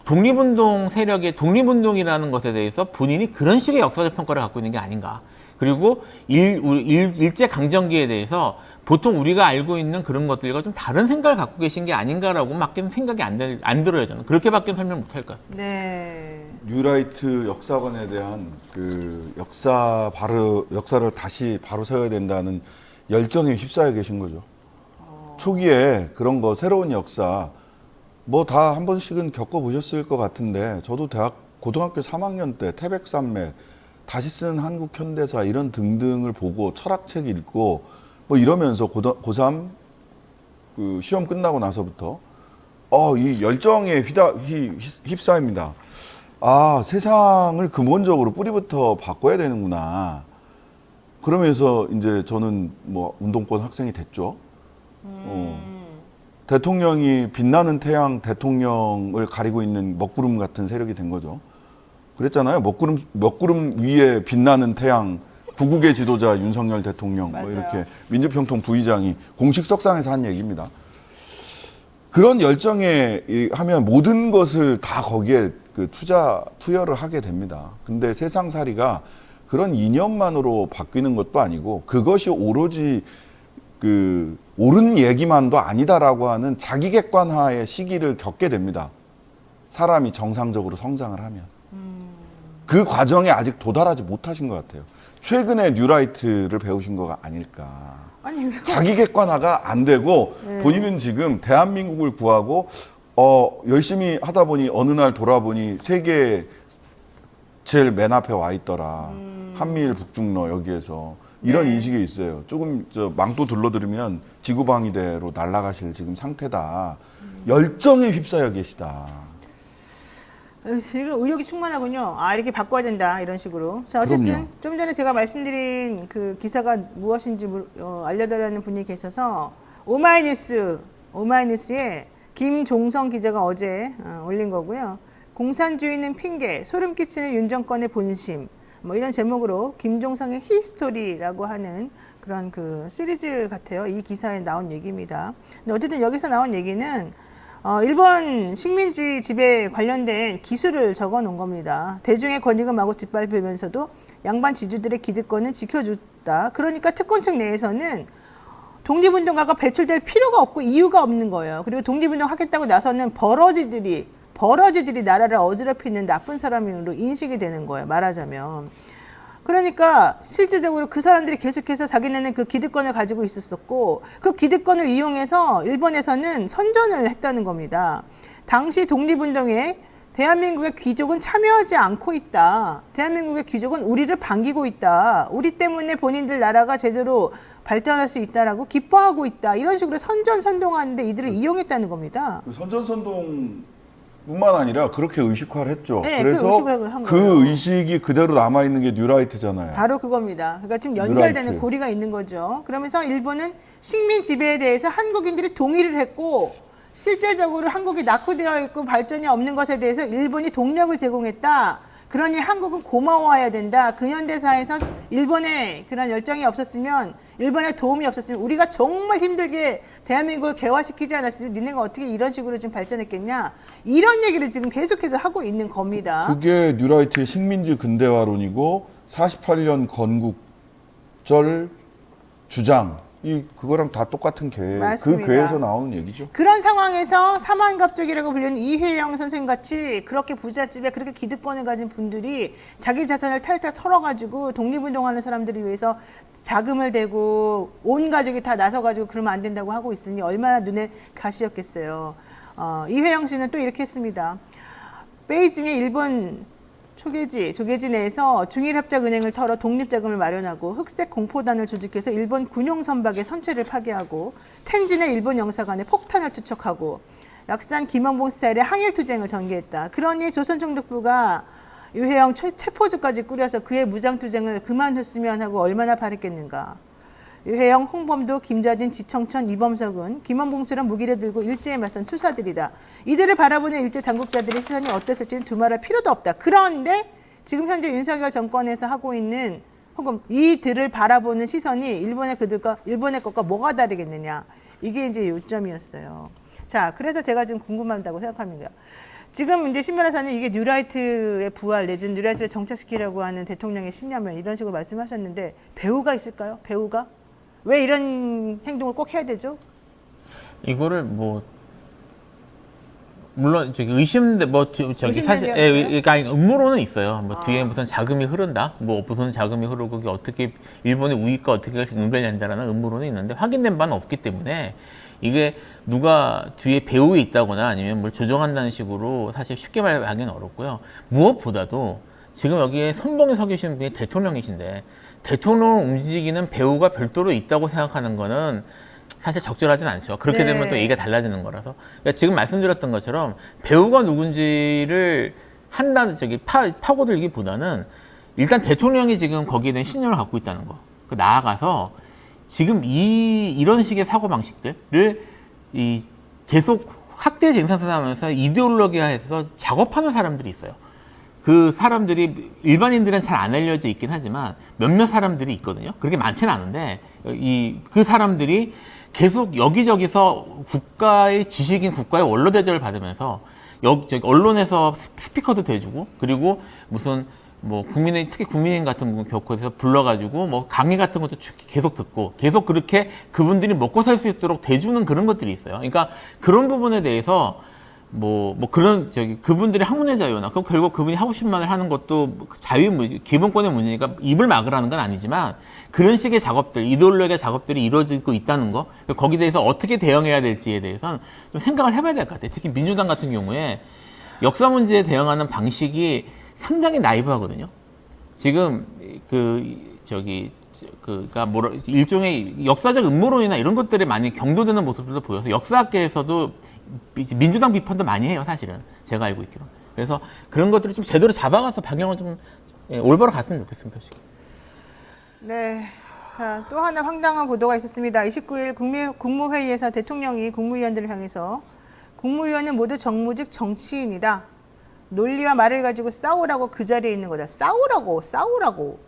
독립운동 세력의 독립운동이라는 것에 대해서 본인이 그런 식의 역사적 평가를 갖고 있는 게 아닌가. 그리고 일제강점기에 대해서 보통 우리가 알고 있는 그런 것들과 좀 다른 생각을 갖고 계신 게 아닌가라고 밖에는 생각이 안 들어요. 저는 그렇게밖에 설명 못 할 것 같습니다. 네. 뉴라이트 역사관에 대한 그 역사를 다시 바로 세워야 된다는 열정에 휩싸여 계신 거죠. 초기에 그런 거 새로운 역사 뭐 다 한 번씩은 겪어보셨을 것 같은데, 저도 고등학교 3학년 때 태백산맥, 다시 쓴 한국 현대사 이런 등등을 보고 철학책 읽고 뭐 이러면서 고3 그 시험 끝나고 나서부터 이 열정에 휩싸입니다. 세상을 근본적으로 뿌리부터 바꿔야 되는구나. 그러면서 이제 저는 뭐 운동권 학생이 됐죠. 대통령이 빛나는 태양 대통령을 가리고 있는 먹구름 같은 세력이 된 거죠. 그랬잖아요. 먹구름 위에 빛나는 태양, 구국의 지도자 윤석열 대통령, 뭐 이렇게 민주평통 부의장이 공식 석상에서 한 얘기입니다. 그런 열정에 하면 모든 것을 다 거기에 투여를 하게 됩니다. 근데 세상살이가 그런 이념만으로 바뀌는 것도 아니고, 그것이 오로지 옳은 얘기만도 아니다라고 하는 자기객관화의 시기를 겪게 됩니다. 사람이 정상적으로 성장을 하면. 그 과정에 아직 도달하지 못하신 것 같아요. 최근에 뉴라이트를 배우신 거가 아닐까. 자기 객관화가 안 되고 본인은 지금 대한민국을 구하고 열심히 하다 보니 어느 날 돌아보니 세계 제일 맨 앞에 와 있더라. 한미일 북중러 여기에서 이런 인식이 있어요. 조금 망토 둘러들으면 지구방위대로 날아가실 지금 상태다. 열정에 휩싸여 계시다. 지금 의욕이 충만하군요. 아, 이렇게 바꿔야 된다. 이런 식으로. 자, 어쨌든 그럼요. 좀 전에 제가 말씀드린 그 기사가 무엇인지 알려달라는 분이 계셔서 오마이뉴스에 김종성 기자가 어제 올린 거고요. 공산주의는 핑계, 소름 끼치는 윤 정권의 본심. 뭐 이런 제목으로 김종성의 히스토리라고 하는 그런 그 시리즈 같아요. 이 기사에 나온 얘기입니다. 근데 어쨌든 여기서 나온 얘기는 일본 식민지 지배 관련된 기술을 적어 놓은 겁니다. 대중의 권익을 마구 짓밟으면서도 양반 지주들의 기득권은 지켜줬다. 그러니까 특권층 내에서는 독립운동가가 배출될 필요가 없고 이유가 없는 거예요. 그리고 독립운동 하겠다고 나서는 버러지들이 나라를 어지럽히는 나쁜 사람으로 인식이 되는 거예요. 말하자면. 그러니까 실질적으로 그 사람들이 계속해서 자기네는 그 기득권을 가지고 있었었고 그 기득권을 이용해서 일본에서는 선전을 했다는 겁니다. 당시 독립운동에 대한민국의 귀족은 참여하지 않고 있다. 대한민국의 귀족은 우리를 반기고 있다. 우리 때문에 본인들 나라가 제대로 발전할 수 있다라고 기뻐하고 있다. 이런 식으로 선전선동하는데 이들을 이용했다는 겁니다. 선전선동뿐만 아니라 그렇게 의식화를 했죠. 네, 그래서 그 의식화를 한 그 거예요. 의식이 그대로 남아 있는 게 뉴라이트잖아요. 바로 그겁니다. 그러니까 지금 연결되는 뉴라이트. 고리가 있는 거죠. 그러면서 일본은 식민 지배에 대해서 한국인들이 동의를 했고 실질적으로 한국이 낙후되어 있고 발전이 없는 것에 대해서 일본이 동력을 제공했다. 그러니 한국은 고마워해야 된다. 근현대사에서 일본에 그런 열정이 없었으면 일본의 도움이 없었으면 우리가 정말 힘들게 대한민국을 개화시키지 않았으면 니네가 어떻게 이런 식으로 좀 발전했겠냐. 이런 얘기를 지금 계속해서 하고 있는 겁니다. 그게 뉴라이트의 식민지 근대화론이고 48년 건국절 주장 그거랑 다 똑같은 그 맞습니다. 괴에서 나오는 얘기죠. 그런 상황에서 사만갑족이라고 불리는 이회영 선생같이 그렇게 부잣집에 그렇게 기득권을 가진 분들이 자기 자산을 탈탈 털어가지고 독립운동하는 사람들을 위해서 자금을 대고 온 가족이 다 나서가지고 그러면 안 된다고 하고 있으니 얼마나 눈에 가시였겠어요. 이회영 씨는 또 이렇게 했습니다. 베이징의 일본 조계지 내에서 중일합작은행을 털어 독립자금을 마련하고 흑색 공포단을 조직해서 일본 군용선박의 선체를 파괴하고 텐진의 일본 영사관에 폭탄을 투척하고 약산 김영봉 스타일의 항일투쟁을 전개했다. 그러니 조선총독부가 유해영 체포조까지 꾸려서 그의 무장투쟁을 그만뒀으면 하고 얼마나 바랬겠는가. 유해영, 홍범도, 김자진, 지청천, 이범석은 김원봉처럼 무기를 들고 일제에 맞선 투사들이다. 이들을 바라보는 일제 당국자들의 시선이 어땠을지는 두말할 필요도 없다. 그런데 지금 현재 윤석열 정권에서 하고 있는 혹은 이들을 바라보는 시선이 일본의 것과 뭐가 다르겠느냐. 이게 이제 요점이었어요. 자, 그래서 제가 지금 궁금하다고 생각합니다. 지금 이제 신변호사는 이게 뉴라이트의 부활 내지는 뉴라이트를 정착시키려고 하는 대통령의 신념을 이런 식으로 말씀하셨는데 배우가 있을까요? 배우가? 왜 이런 행동을 꼭 해야 되죠? 이거를 뭐 물론 저기 의심돼 뭐 저기 사실 그러니까 음모론은 있어요. 뭐 뒤에 무슨 자금이 흐른다, 뭐 무슨 자금이 흐르고 그게 어떻게 일본의 우익과 어떻게 연결된다라는 음모론은 있는데 확인된 바는 없기 때문에 이게 누가 뒤에 배후에 있다거나 아니면 뭘 조정한다는 식으로 사실 쉽게 말하기는 어렵고요. 무엇보다도 지금 여기에 선봉에 서 계신 분이 대통령이신데 대통령을 움직이는 배우가 별도로 있다고 생각하는 거는 사실 적절하진 않죠. 그렇게 되면 또 얘기가 달라지는 거라서. 그러니까 지금 말씀드렸던 것처럼 배우가 누군지를 파고들기보다는 일단 대통령이 지금 거기에 대한 신념을 갖고 있다는 거. 나아가서 지금 이런 식의 사고 방식들을 계속 확대 쟁상하면서 이데올로기화해서 작업하는 사람들이 있어요. 그 사람들이 일반인들은 잘 안 알려져 있긴 하지만 몇몇 사람들이 있거든요. 그렇게 많지는 않은데 그 사람들이 계속 여기저기서 국가의 지식인 국가의 원로 대접을 받으면서 언론에서 스피커도 돼주고 그리고 무슨 뭐 특히 국민의힘 같은 곳에서 불러가지고 뭐 강의 같은 것도 계속 듣고 계속 그렇게 그분들이 먹고 살 수 있도록 대주는 그런 것들이 있어요. 그러니까 그런 부분에 대해서 그분들의 학문의 자유나, 그럼 결국 그분이 하고 싶은 말을 하는 것도 기본권의 문제니까 입을 막으라는 건 아니지만 그런 식의 작업들, 이데올로기의 작업들이 이루어지고 있다는 거, 거기에 대해서 어떻게 대응해야 될지에 대해서는 좀 생각을 해봐야 될 것 같아요. 특히 민주당 같은 경우에 역사 문제에 대응하는 방식이 상당히 나이브하거든요. 지금 일종의 역사적 음모론이나 이런 것들이 많이 경도되는 모습들도 보여서 역사학계에서도 민주당 비판도 많이 해요, 사실은. 제가 알고 있기로. 그래서 그런 것들을 좀 제대로 잡아가서 방향을 좀 올바로 갔으면 좋겠습니다. 네. 자, 또 하나 황당한 보도가 있었습니다. 29일 국무회의에서 대통령이 국무위원들을 향해서 국무위원은 모두 정무직 정치인이다. 논리와 말을 가지고 싸우라고 그 자리에 있는 거다. 싸우라고.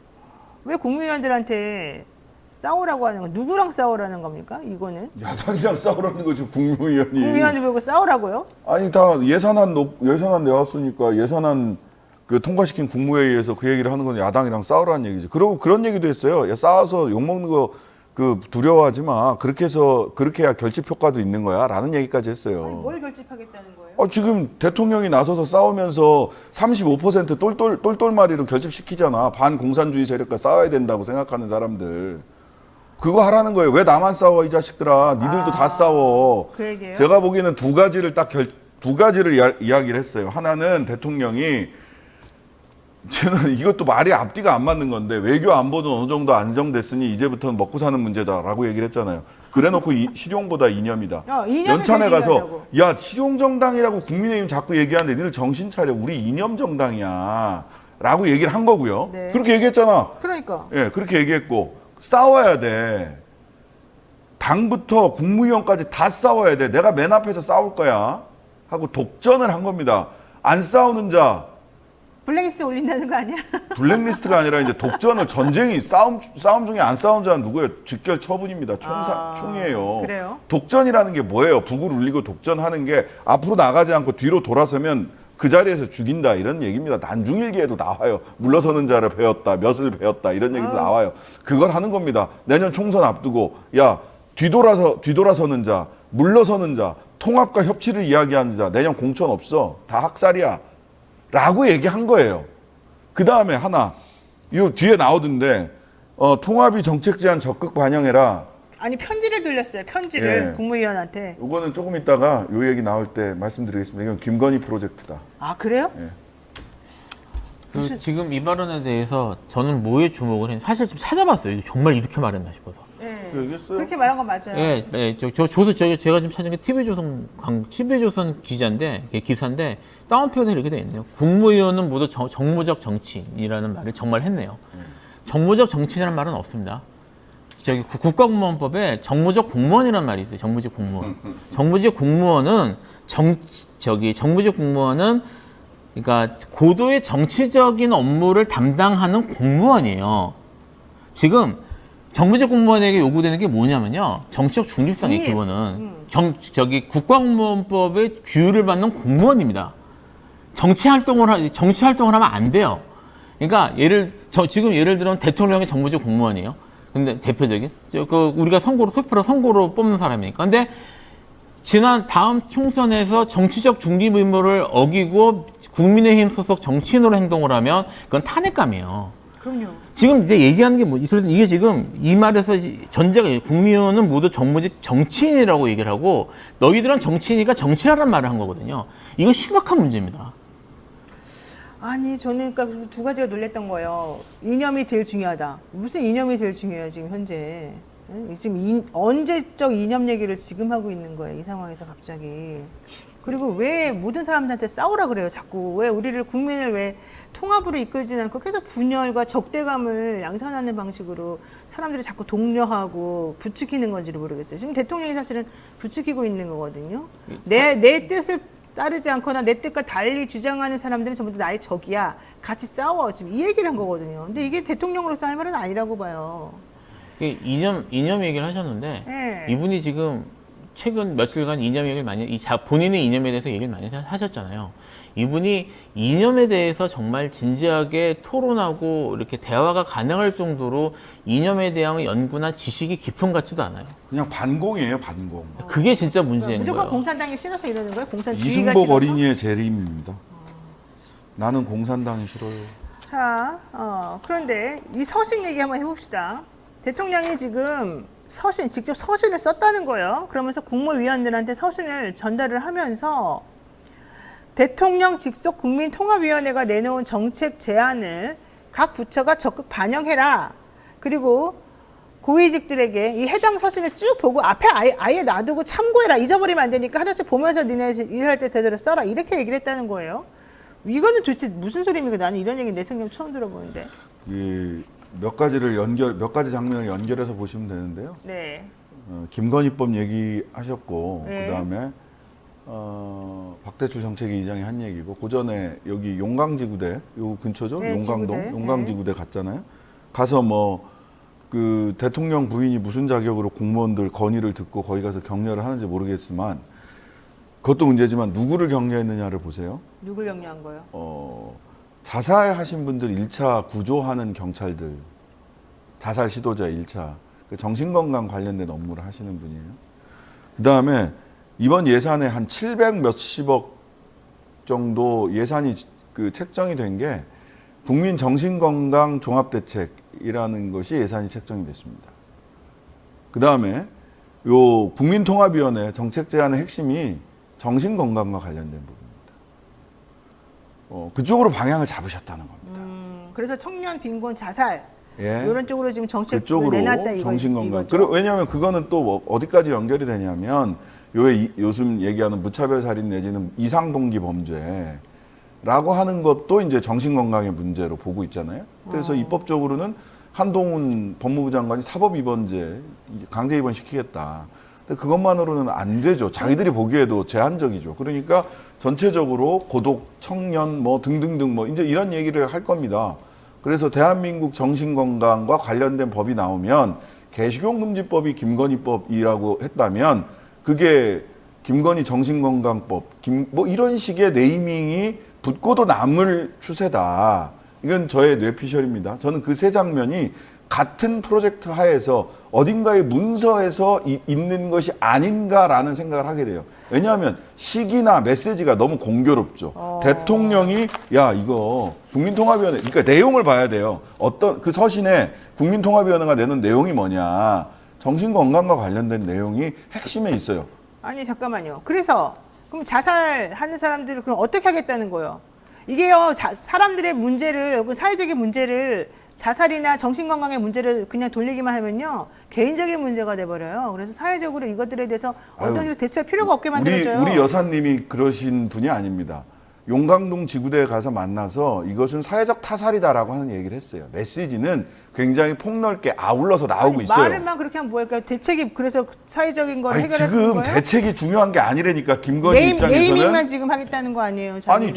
왜 국무위원들한테 싸우라고 하는 거? 누구랑 싸우라는 겁니까? 이거는? 야당이랑 싸우라는 거죠, 국무위원이. 국무위원들 보고 싸우라고요? 아니, 다 예산안 내왔으니까 예산안 그 통과시킨 국무회의에서 그 얘기를 하는 건 야당이랑 싸우라는 얘기죠. 그리고 그런 얘기도 했어요. 야, 싸워서 욕먹는 거 그 두려워하지 마. 그렇게 해야 결집 효과도 있는 거야. 라는 얘기까지 했어요. 아니, 뭘 결집하겠다는 거예요? 지금 대통령이 나서서 싸우면서 35% 똘똘마리로 결집시키잖아. 반공산주의 세력과 싸워야 된다고 생각하는 사람들. 그거 하라는 거예요. 왜 나만 싸워, 이 자식들아. 니들도 다 싸워. 그 얘기예요? 제가 보기에는 두 가지를 이야기를 했어요. 하나는 대통령이 저는 이것도 말이 앞뒤가 안 맞는 건데 외교 안보도 어느 정도 안정됐으니 이제부터는 먹고 사는 문제다라고 얘기를 했잖아요. 그래놓고 실용보다 이념이다. 이념이 연찬에 제일 가서 중요하다고. 야, 실용정당이라고 국민의힘 자꾸 얘기하는데 니들 정신 차려. 우리 이념정당이야. 라고 얘기를 한 거고요. 네. 그렇게 얘기했잖아. 그러니까. 예, 그렇게 얘기했고 싸워야 돼. 당부터 국무위원까지 다 싸워야 돼. 내가 맨 앞에서 싸울 거야. 하고 독전을 한 겁니다. 안 싸우는 자 블랙리스트 올린다는 거 아니야? 블랙리스트가 아니라 이제 독전을 전쟁이 싸움 중에 안 싸운 자는 누구예요? 직결 처분입니다. 총이에요. 그래요? 독전이라는 게 뭐예요? 북을 울리고 독전하는 게 앞으로 나가지 않고 뒤로 돌아서면 그 자리에서 죽인다 이런 얘기입니다. 난중일기에도 나와요. 물러서는 자를 배웠다, 몇을 배웠다 이런 얘기도 나와요. 그걸 하는 겁니다. 내년 총선 앞두고 야 뒤돌아서는 자, 물러서는 자, 통합과 협치를 이야기하는 자 내년 공천 없어. 다 학살이야. 라고 얘기한 거예요. 그 다음에 하나, 이 뒤에 나오던데, 통합이 정책 제안 적극 반영해라. 아니, 편지를 돌렸어요. 편지를 예. 국무위원한테. 이거는 조금 이따가 요 얘기 나올 때 말씀드리겠습니다. 이건 김건희 프로젝트다. 아, 그래요? 그 지금 이 발언에 대해서 저는 뭐에 주목을 했는지 사실 좀 찾아봤어요. 이게 정말 이렇게 말했나 싶어서. 네. 얘기했어요? 그렇게 말한 건 맞아요. 예, 제가 지금 찾은 게 TV조선 기자인데, 기사인데, 다운표에서 이렇게 돼 있네요. 국무위원은 모두 정무적 정치인이라는 말을 정말 했네요. 정무적 정치인이라는 말은 없습니다. 국가공무원법에 정무적 공무원이라는 말이 있어요. 정무직 공무원. 정무직 공무원은 그러니까 고도의 정치적인 업무를 담당하는 공무원이에요. 지금 정부직 공무원에게 요구되는 게 뭐냐면요. 정치적 중립성의 중립. 기본은 국가공무원법의 규율을 받는 공무원입니다. 정치 활동을 하면 안 돼요. 그러니까 지금 예를 들면 대통령이 정부직 공무원이에요. 근데 대표적인 우리가 투표로 선거로 뽑는 사람이니까. 근데 다음 총선에서 정치적 중립 의무를 어기고 국민의힘 소속 정치인으로 행동을 하면 그건 탄핵감이에요. 그럼요. 지금 이제 얘기하는 게 이게 지금 이 말에서 전제가 국민의원은 모두 정무직 정치인이라고 얘기를 하고 너희들은 정치인이니까 정치라는 말을 한 거거든요. 이건 심각한 문제입니다. 아니, 저는 그러니까 두 가지가 놀랬던 거예요. 이념이 제일 중요하다. 무슨 이념이 제일 중요해요, 지금 현재. 지금 언제적 이념 얘기를 지금 하고 있는 거예요, 이 상황에서 갑자기. 그리고 왜 모든 사람들한테 싸우라 그래요, 자꾸. 왜 국민을 왜 통합으로 이끌지 않고 계속 분열과 적대감을 양산하는 방식으로 사람들이 자꾸 독려하고 부추기는 건지를 모르겠어요. 지금 대통령이 사실은 부추기고 있는 거거든요. 내 뜻을 따르지 않거나 내 뜻과 달리 주장하는 사람들은 전부 다 나의 적이야. 같이 싸워. 지금 이 얘기를 한 거거든요. 근데 이게 대통령으로서 할 말은 아니라고 봐요. 이념 얘기를 하셨는데 네. 이분이 지금 최근 며칠간 이념 얘기를 본인의 이념에 대해서 얘기를 많이 하셨잖아요. 이분이 이념에 대해서 정말 진지하게 토론하고 이렇게 대화가 가능할 정도로 이념에 대한 연구나 지식이 깊은 것 같지도 않아요. 그냥 반공이에요, 반공. 그게 진짜 문제인 무조건 거예요. 공산당이 싫어서 이러는 거예요? 공산주의가 이승복 싫어서? 어린이의 재림입니다. 나는 공산당이 싫어요. 자, 그런데 이 서신 얘기 한번 해봅시다. 대통령이 지금 직접 서신을 썼다는 거예요. 그러면서 국무위원들한테 서신을 전달을 하면서 대통령 직속 국민통합위원회가 내놓은 정책 제안을 각 부처가 적극 반영해라. 그리고 고위직들에게 이 해당 서신을 쭉 보고 앞에 아예 놔두고 참고해라. 잊어버리면 안 되니까 하나씩 보면서 니네 일할 때 제대로 써라. 이렇게 얘기를 했다는 거예요. 이거는 도대체 무슨 소리입니까? 나는 이런 얘기 내 생전 처음 들어보는데. 몇 가지 장면을 연결해서 보시면 되는데요. 네. 김건희법 얘기하셨고 네. 그다음에 박대출 정책위 의장이 한 얘기고 그 전에 여기 용강지구대 요 근처죠. 네, 용강동 지구대. 용강지구대 갔잖아요. 가서 뭐 그 대통령 부인이 무슨 자격으로 공무원들 건의를 듣고 거기 가서 격려를 하는지 모르겠지만 그것도 문제지만 누구를 격려했느냐를 보세요. 누굴 영려한 거예요? 자살하신 분들 1차 구조하는 경찰들, 자살 시도자 1차, 그 정신건강 관련된 업무를 하시는 분이에요. 그 다음에 이번 예산에 한 700 몇십억 정도 예산이 그 책정이 된 게 국민 정신건강 종합대책이라는 것이 예산이 책정이 됐습니다. 그 다음에 요 국민통합위원회 정책 제안의 핵심이 정신건강과 관련된 부분입니다. 그쪽으로 방향을 잡으셨다는 겁니다. 그래서 청년 빈곤 자살 예. 이런 쪽으로 지금 정책을 그쪽으로 내놨다 정신건강. 이거죠. 왜냐하면 그거는 또 어디까지 연결이 되냐면 요즘 얘기하는 무차별 살인 내지는 이상동기 범죄라고 하는 것도 이제 정신건강의 문제로 보고 있잖아요. 그래서 입법적으로는 한동훈 법무부 장관이 사법 입원죄 강제 입원 시키겠다. 근데 그것만으로는 안 되죠. 자기들이 보기에도 제한적이죠. 그러니까 전체적으로 고독, 청년 뭐 등등등 뭐 이제 이런 얘기를 할 겁니다. 그래서 대한민국 정신건강과 관련된 법이 나오면 개식용금지법이 김건희법이라고 했다면 그게 김건희 정신건강법, 뭐 이런 식의 네이밍이 붙고도 남을 추세다. 이건 저의 뇌피셜입니다. 저는 그 세 장면이 같은 프로젝트 하에서 어딘가의 문서에서 있는 것이 아닌가라는 생각을 하게 돼요. 왜냐하면 시기나 메시지가 너무 공교롭죠. 대통령이 야 이거 국민통합위원회 그러니까 내용을 봐야 돼요. 어떤 그 서신에 국민통합위원회가 내는 내용이 뭐냐. 정신건강과 관련된 내용이 핵심에 있어요. 아니 잠깐만요. 그래서 그럼 자살하는 사람들을 그럼 어떻게 하겠다는 거예요? 이게요 사람들의 문제를 그 사회적인 문제를 자살이나 정신건강의 문제를 그냥 돌리기만 하면요 개인적인 문제가 돼버려요. 그래서 사회적으로 이것들에 대해서 어떤 식으로 대처할 필요가 없게 만들어져요. 우리 여사님이 그러신 분이 아닙니다. 용강동 지구대에 가서 만나서 이것은 사회적 타살이다라고 하는 얘기를 했어요. 메시지는 굉장히 폭넓게 아울러서 나오고 아니, 있어요. 말을만 그렇게 하면 뭐예요? 그러니까 대책이 그래서 사회적인 걸 아니, 해결할 수 지금 있는 거예요? 대책이 중요한 게 아니라니까 김건희 입장에서는 네이밍만 지금 하겠다는 거 아니에요? 아니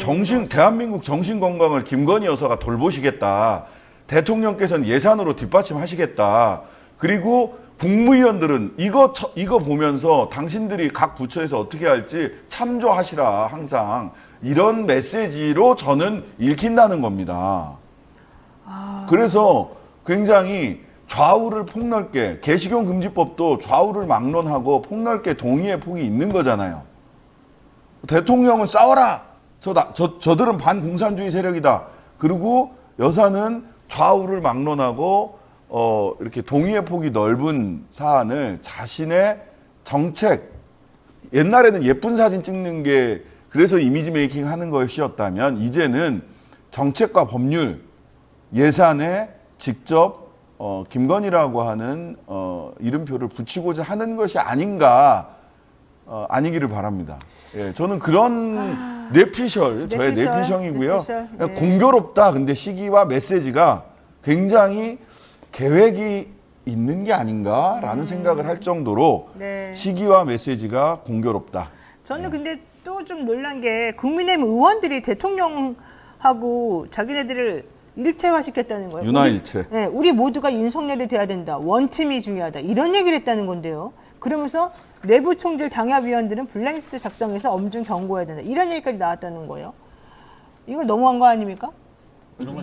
대한민국 정신건강을 김건희 여사가 돌보시겠다. 대통령께서는 예산으로 뒷받침하시겠다. 그리고 국무위원들은 이거 보면서 당신들이 각 부처에서 어떻게 할지 참조하시라 항상 이런 메시지로 저는 읽힌다는 겁니다. 그래서 굉장히 좌우를 폭넓게 개식용 금지법도 좌우를 막론하고 폭넓게 동의의 폭이 있는 거잖아요. 대통령은 싸워라. 저들은 반공산주의 세력이다. 그리고 여사는 좌우를 막론하고 이렇게 동의의 폭이 넓은 사안을 자신의 정책 옛날에는 예쁜 사진 찍는 게 그래서 이미지 메이킹 하는 것이었다면 이제는 정책과 법률 예산에 직접 김건희라고 하는 이름표를 붙이고자 하는 것이 아닌가 아니기를 바랍니다. 예, 저는 그런 뇌피셜, 저의 뇌피셜이고요. 네. 공교롭다. 근데 시기와 메시지가 굉장히 계획이 있는 게 아닌가라는 생각을 할 정도로 네. 시기와 메시지가 공교롭다. 저는 근데 또 좀 놀란 게 국민의힘 의원들이 대통령하고 자기네들을 일체화시켰다는 거예요. 윤화일체. 우리 모두가 윤석열이 돼야 된다. 원팀이 중요하다. 이런 얘기를 했다는 건데요. 그러면서 내부 총질 당협위원들은 블랙리스트 작성해서 엄중 경고해야 된다. 이런 얘기까지 나왔다는 거예요. 이거 너무한 거 아닙니까? 이런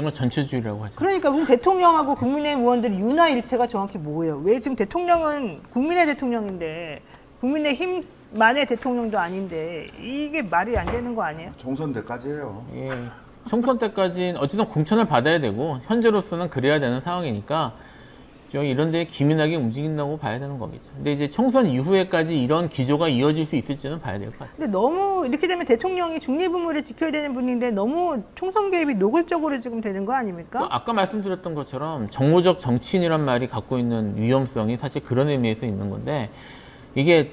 건 전체주의라고 하죠. 그러니까 무슨 대통령하고 국민의힘 의원들의 윤화일체가 정확히 뭐예요? 왜 지금 대통령은 국민의 대통령인데 국민의힘만의 대통령도 아닌데 이게 말이 안 되는 거 아니에요? 총선 때까지예요. 예, 총선 때까지는 어쨌든 공천을 받아야 되고 현재로서는 그래야 되는 상황이니까 이런 데에 기민하게 움직인다고 봐야 되는 거겠죠. 근데 이제 총선 이후에까지 이런 기조가 이어질 수 있을지는 봐야 될 것 같아요. 근데 너무 이렇게 되면 대통령이 중립의무를 지켜야 되는 분인데 너무 총선 개입이 노골적으로 지금 되는 거 아닙니까? 아까 말씀드렸던 것처럼 정무적 정치인이란 말이 갖고 있는 위험성이 사실 그런 의미에서 있는 건데 이게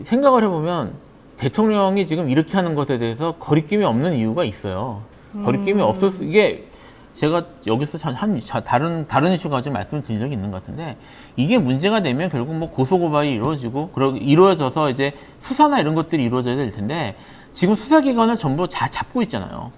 생각을 해보면 대통령이 지금 이렇게 하는 것에 대해서 거리낌이 없는 이유가 있어요. 거리낌이 없을 수, 이게 제가 여기서 다른 이슈 가지고 말씀을 드린 적이 있는 것 같은데, 이게 문제가 되면 결국 뭐 고소고발이 이루어지고, 이루어져서 이제 수사나 이런 것들이 이루어져야 될 텐데, 지금 수사기관을 전부 잡고 있잖아요.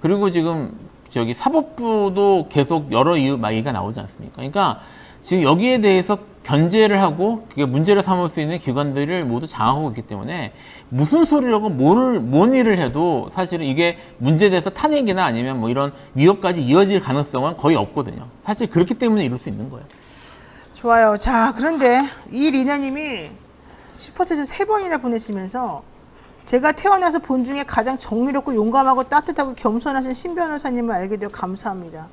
그리고 지금 저기 사법부도 계속 여러 얘기가 나오지 않습니까? 그러니까 지금 여기에 대해서 견제를 하고 그게 문제를 삼을 수 있는 기관들을 모두 장악하고 있기 때문에 무슨 소리라고 뭔 일을 해도 사실은 이게 문제돼서 탄핵이나 아니면 뭐 이런 위협까지 이어질 가능성은 거의 없거든요. 사실 그렇기 때문에 이럴 수 있는 거예요. 좋아요. 자, 그런데 이 리나님이 슈퍼챗을 3번이나 보내시면서 제가 태어나서 본 중에 가장 정의롭고 용감하고 따뜻하고 겸손하신 신 변호사님을 알게 되어 감사합니다.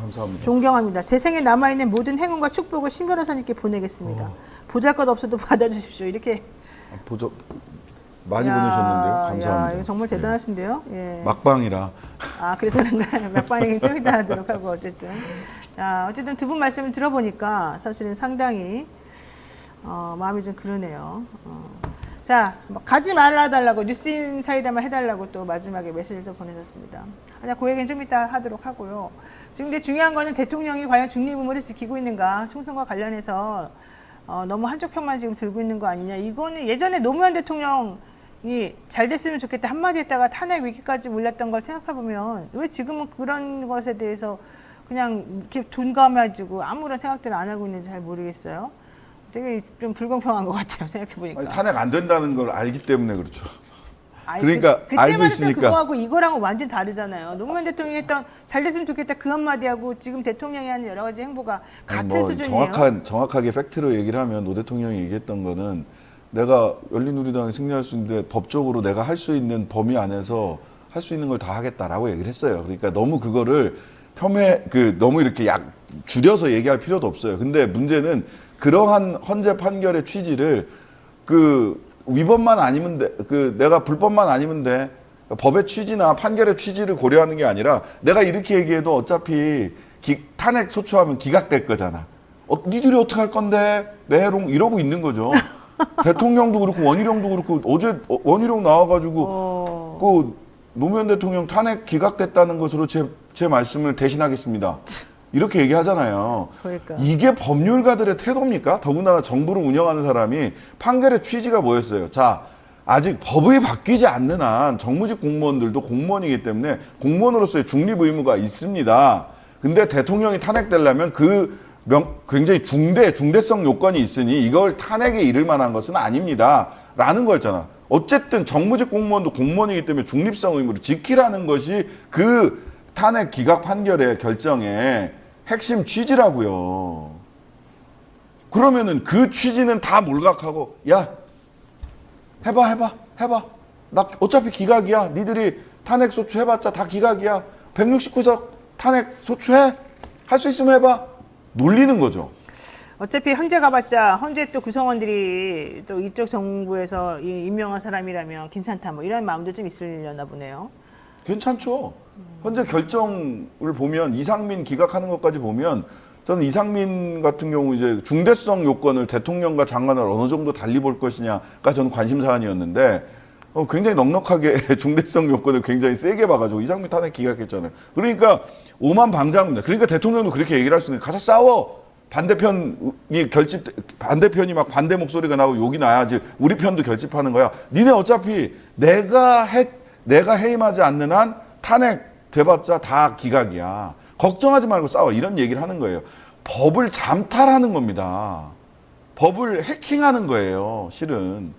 감사합니다. 존경합니다. 제 생에 남아있는 모든 행운과 축복을 신 변호사님께 보내겠습니다. 보잘것 없어도 받아주십시오. 이렇게 많이 야, 보내셨는데요. 야, 감사합니다. 이거 정말 대단하신데요. 예. 막방이라. 아, 그래서 그런가요? 막방 얘기는 좀 이따 하도록 하고, 어쨌든. 어쨌든 두 분 말씀을 들어보니까 사실은 상당히, 마음이 좀 그러네요. 자, 뭐 가지 말아달라고, 뉴스인사이다만 해달라고 또 마지막에 메시지를 보내셨습니다. 그 얘기는 좀 이따 하도록 하고요. 지금 근데 중요한 거는 대통령이 과연 중립 의무를 지키고 있는가, 총선과 관련해서 너무 한쪽 편만 지금 들고 있는 거 아니냐. 이거는 예전에 노무현 대통령이 잘 됐으면 좋겠다 한마디 했다가 탄핵 위기까지 몰렸던 걸 생각해보면 왜 지금은 그런 것에 대해서 그냥 이렇게 둔감해지고 아무런 생각들을 안 하고 있는지 잘 모르겠어요. 되게 좀 불공평한 것 같아요. 생각해보니까. 아니, 탄핵 안 된다는 걸 알기 때문에 그렇죠. 아니, 그러니까 알고 있으니까. 그거하고 이거랑은 완전 다르잖아요. 노무현 대통령이 했던 잘 됐으면 좋겠다 그 한마디하고 지금 대통령이 하는 여러 가지 행보가 같은 수준이에요. 정확하게 팩트로 얘기를 하면 노 대통령이 얘기했던 거는 내가 열린우리당이 승리할 수 있는데 법적으로 내가 할 수 있는 범위 안에서 할 수 있는 걸 다 하겠다라고 얘기를 했어요. 그러니까 너무 그거를 너무 이렇게 줄여서 얘기할 필요도 없어요. 근데 문제는 그러한 헌재 판결의 취지를 위법만 아니면 돼, 내가 불법만 아니면 돼. 법의 취지나 판결의 취지를 고려하는 게 아니라 내가 이렇게 얘기해도 어차피 탄핵 소추하면 기각될 거잖아. 니들이 어떻게 할 건데? 매해롱 이러고 있는 거죠. 대통령도 그렇고 원희룡도 그렇고 어제 원희룡 나와가지고 노무현 대통령 탄핵 기각됐다는 것으로 제 말씀을 대신하겠습니다. 이렇게 얘기하잖아요. 그러니까. 이게 법률가들의 태도입니까? 더군다나 정부를 운영하는 사람이 판결의 취지가 뭐였어요? 자, 아직 법이 바뀌지 않는 한 정무직 공무원들도 공무원이기 때문에 공무원으로서의 중립 의무가 있습니다. 근데 대통령이 탄핵되려면 굉장히 중대성 요건이 있으니 이걸 탄핵에 이를 만한 것은 아닙니다. 라는 거였잖아. 어쨌든 정무직 공무원도 공무원이기 때문에 중립성 의무를 지키라는 것이 그 탄핵 기각 판결의 결정의 핵심 취지라고요. 그러면은 그 취지는 다 몰각하고 야 해봐 나 어차피 기각이야. 니들이 탄핵 소추해봤자 다 기각이야. 169석 탄핵 소추해. 할 수 있으면 해봐. 놀리는 거죠. 어차피 헌재 가봤자 헌재 또 구성원들이 또 이쪽 정부에서 임명한 사람이라면 괜찮다 뭐 이런 마음도 좀 있으려나 보네요. 괜찮죠. 현재 결정을 보면 이상민 기각하는 것까지 보면 저는 이상민 같은 경우 이제 중대성 요건을 대통령과 장관을 어느 정도 달리 볼 것이냐가 저는 관심 사안이었는데 굉장히 넉넉하게 중대성 요건을 굉장히 세게 봐가지고 이상민 탄핵 기각했잖아요. 그러니까 오만방자합니다. 그러니까 대통령도 그렇게 얘기를 할 수 있는 가서 싸워. 반대편이 막 반대 목소리가 나고 욕이 나야지 우리 편도 결집하는 거야. 니네 어차피 내가 해임하지 않는 한 탄핵 돼봤자 다 기각이야. 걱정하지 말고 싸워. 이런 얘기를 하는 거예요. 법을 잠탈하는 겁니다. 법을 해킹하는 거예요. 실은.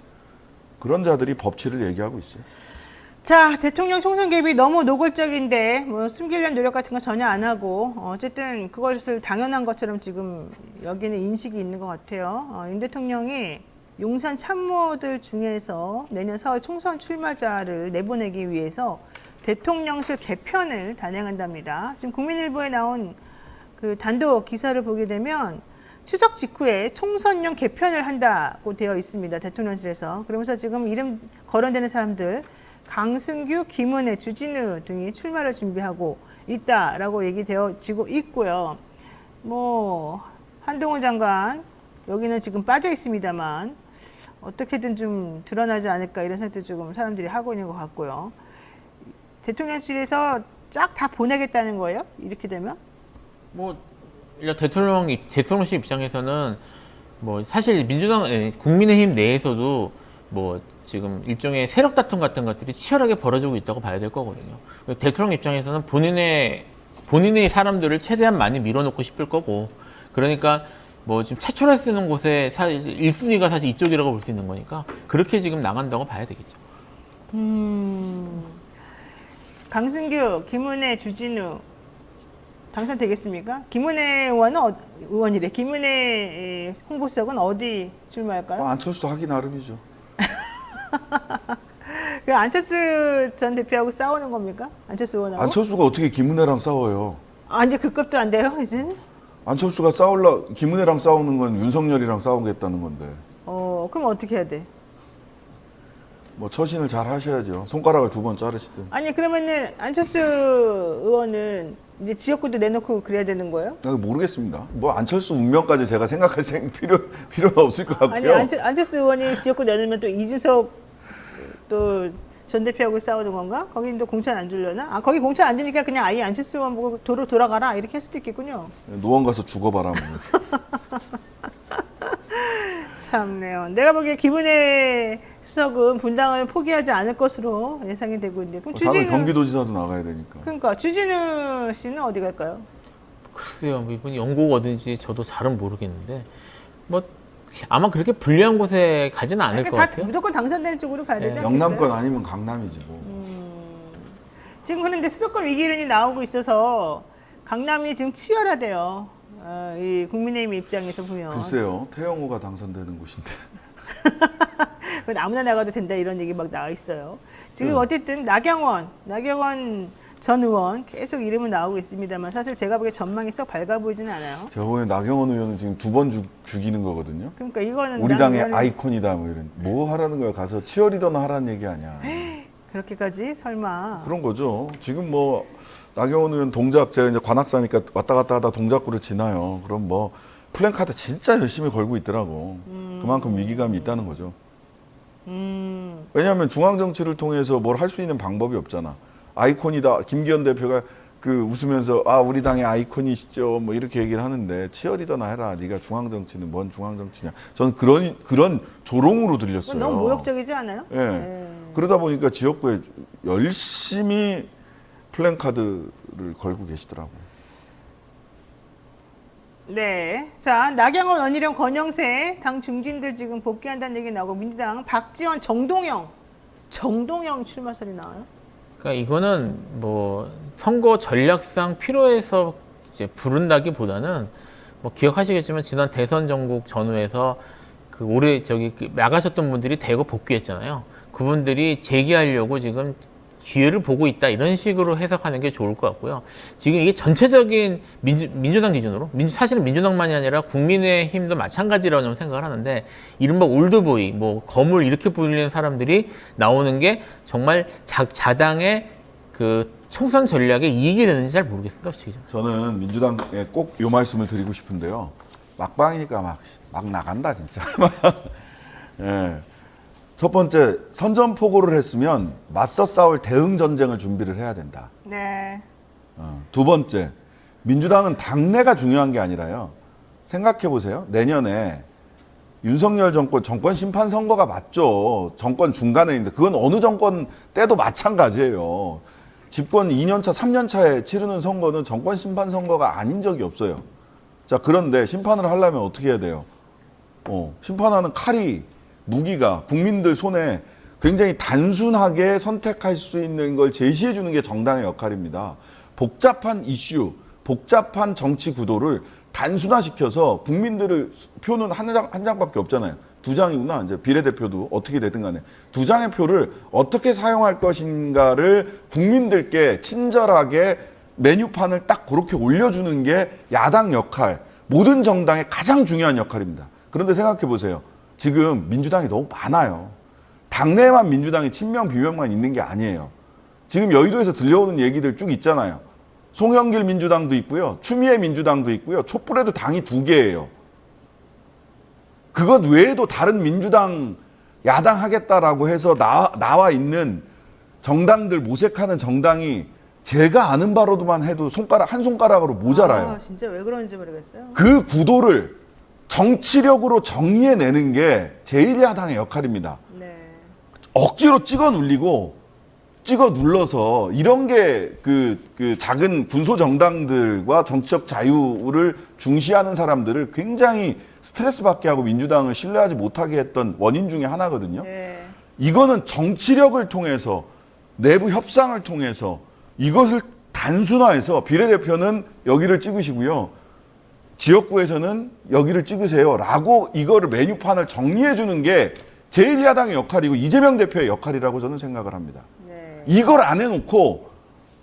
그런 자들이 법치를 얘기하고 있어요. 자, 대통령 총선 개입이 너무 노골적인데 뭐 숨기려는 노력 같은 거 전혀 안 하고 어쨌든 그것을 당연한 것처럼 지금 여기는 인식이 있는 것 같아요. 윤 대통령이 용산 참모들 중에서 내년 4월 총선 출마자를 내보내기 위해서 대통령실 개편을 단행한답니다. 지금 국민일보에 나온 그 단독 기사를 보게 되면 추석 직후에 총선용 개편을 한다고 되어 있습니다. 대통령실에서. 그러면서 지금 이름 거론되는 사람들 강승규, 김은혜, 주진우 등이 출마를 준비하고 있다라고 얘기되어지고 있고요. 뭐 한동훈 장관 여기는 지금 빠져 있습니다만 어떻게든 좀 드러나지 않을까 이런 생각도 조금 사람들이 하고 있는 것 같고요. 대통령실에서 쫙 다 보내겠다는 거예요? 이렇게 되면? 뭐 대통령실 입장에서는 뭐 사실 국민의힘 내에서도 뭐 지금 일종의 세력 다툼 같은 것들이 치열하게 벌어지고 있다고 봐야 될 거거든요. 대통령 입장에서는 본인의 사람들을 최대한 많이 밀어놓고 싶을 거고, 그러니까 뭐 지금 최초로 쓰는 곳에 사실 1순위가 사실 이쪽이라고 볼 수 있는 거니까 그렇게 지금 나간다고 봐야 되겠죠. 강승규, 김은혜, 주진우 당선되겠습니까? 김은혜 의원이래. 김은혜 홍보수석은 어디 출마할까요? 안철수도 하기 나름이죠. 그 안철수 전 대표하고 싸우는 겁니까? 안철수 의원하고? 안철수가 어떻게 김은혜랑 싸워요? 이제 그 급도 안 돼요, 이제는? 안철수가 김은혜랑 싸우는 건 윤석열이랑 싸우겠다는 건데. 그럼 어떻게 해야 돼? 뭐 처신을 잘 하셔야죠. 손가락을 2번 자르시든. 아니, 그러면은 안철수 의원은 이제 지역구도 내놓고 그래야 되는 거예요? 모르겠습니다. 뭐 안철수 운명까지 제가 생각할 필요는 없을 것 같고요. 아니, 안철수 의원이 지역구 내놓으면 또 이준석 또 전 대표하고 싸우는 건가? 거기는 또 공천 안 주려나? 거기 공천 안 주니까 그냥 아예 안철수 의원 보고 도로 돌아가라 이렇게 할 수도 있겠군요. 노원 가서 죽어봐라. 뭐. 참네요. 내가 보기에 김은혜 수석은 분당을 포기하지 않을 것으로 예상이 되고 있는데, 그럼 다른 경기도지사도 나가야 되니까. 그러니까 주진우 씨는 어디 갈까요? 글쎄요, 뭐 이분이 영국 어딘지 저도 잘은 모르겠는데 뭐 아마 그렇게 불리한 곳에 가지는 않을 것 같아요. 무조건 당선되는 쪽으로 가야 되지 않겠어요? 영남권 아니면 강남이지 뭐. 지금 그런데 수도권 위기론이 나오고 있어서 강남이 지금 치열하대요. 이 국민의힘 입장에서 보면. 글쎄요, 태영호가 당선되는 곳인데. 그건 아무나 나가도 된다 이런 얘기 막 나와 있어요. 지금 어쨌든 나경원 전 의원 계속 이름은 나오고 있습니다만 사실 제가 보기에 전망이 썩 밝아 보이지는 않아요. 제가 보기엔 나경원 의원은 지금 2번 죽이는 거거든요. 그러니까 이거는 우리 당의 아이콘이다 뭐 이런. 뭐 하라는 거야? 가서 치어리더나 하라는 얘기 아니야. 그렇게까지 설마. 그런 거죠. 지금 뭐 나경원 의원 동작, 제가 이제 관악사니까 왔다 갔다 하다 동작구를 지나요. 그럼 뭐 플랜카드 진짜 열심히 걸고 있더라고. 그만큼 위기감이 있다는 거죠. 왜냐하면 중앙 정치를 통해서 뭘 할 수 있는 방법이 없잖아. 아이콘이다. 김기현 대표가 그 웃으면서 우리 당의 아이콘이시죠. 뭐 이렇게 얘기를 하는데 치어리더나 해라. 네가 중앙 정치는 뭔 중앙 정치냐. 저는 그런 조롱으로 들렸어요. 너무 모욕적이지 않아요? 예. 네. 그러다 보니까 지역구에 열심히 플랜카드를 걸고 계시더라고요. 네. 자, 나경원, 원희룡, 권영세 당 중진들 지금 복귀한다는 얘기 나오고, 민주당 박지원, 정동영 출마설이 나와요. 그러니까 이거는 뭐 선거 전략상 필요해서 이제 부른다기보다는 뭐 기억하시겠지만 지난 대선 전국 전후에서 그 올해 나가셨던 분들이 대거 복귀했잖아요. 그분들이 재기하려고 지금 기회를 보고 있다 이런 식으로 해석하는 게 좋을 것 같고요. 지금 이게 전체적인 민주당 기준으로 사실은 민주당만이 아니라 국민의힘도 마찬가지라고 좀 생각을 하는데 이른바 올드보이 뭐 거물 이렇게 불리는 사람들이 나오는 게 정말 자당의 그 총선 전략에 이익이 되는지 잘 모르겠습니다. 솔직히. 저는 민주당에 꼭 이 말씀을 드리고 싶은데요. 막방이니까 막 나간다 진짜. 예. 첫 번째, 선전포고를 했으면 맞서 싸울 대응 전쟁을 준비를 해야 된다. 네. 두 번째, 민주당은 당내가 중요한 게 아니라요. 생각해 보세요. 내년에 윤석열 정권 심판 선거가 맞죠. 정권 중간에 있는데 그건 어느 정권 때도 마찬가지예요. 집권 2년차, 3년차에 치르는 선거는 정권 심판 선거가 아닌 적이 없어요. 자, 그런데 심판을 하려면 어떻게 해야 돼요? 심판하는 칼이 무기가 국민들 손에 굉장히 단순하게 선택할 수 있는 걸 제시해 주는 게 정당의 역할입니다. 복잡한 이슈, 복잡한 정치 구도를 단순화시켜서 국민들의 표는 한 장밖에 없잖아요. 2장이구나. 이제 비례대표도 어떻게 되든 간에 2장의 표를 어떻게 사용할 것인가를 국민들께 친절하게 메뉴판을 딱 그렇게 올려주는 게 야당 역할, 모든 정당의 가장 중요한 역할입니다. 그런데 생각해 보세요. 지금 민주당이 너무 많아요. 당내만 민주당이 친명 비명만 있는 게 아니에요. 지금 여의도에서 들려오는 얘기들 쭉 있잖아요. 송영길 민주당도 있고요. 추미애 민주당도 있고요. 촛불에도 당이 2개예요. 그것 외에도 다른 민주당 야당하겠다라고 해서 나와 있는 정당들 모색하는 정당이 제가 아는 바로만 해도 한 손가락으로 모자라요. 진짜 왜 그런지 모르겠어요. 그 구도를 정치력으로 정리해내는 게 제1야당의 역할입니다. 네. 억지로 찍어 눌리고 찍어 눌러서 이런 게 그 작은 군소 정당들과 정치적 자유를 중시하는 사람들을 굉장히 스트레스 받게 하고 민주당을 신뢰하지 못하게 했던 원인 중에 하나거든요. 네. 이거는 정치력을 통해서 내부 협상을 통해서 이것을 단순화해서 비례대표는 여기를 찍으시고요. 지역구에서는 여기를 찍으세요. 라고 이거를 메뉴판을 정리해 주는 게 제1야당의 역할이고 이재명 대표의 역할이라고 저는 생각을 합니다. 네. 이걸 안 해놓고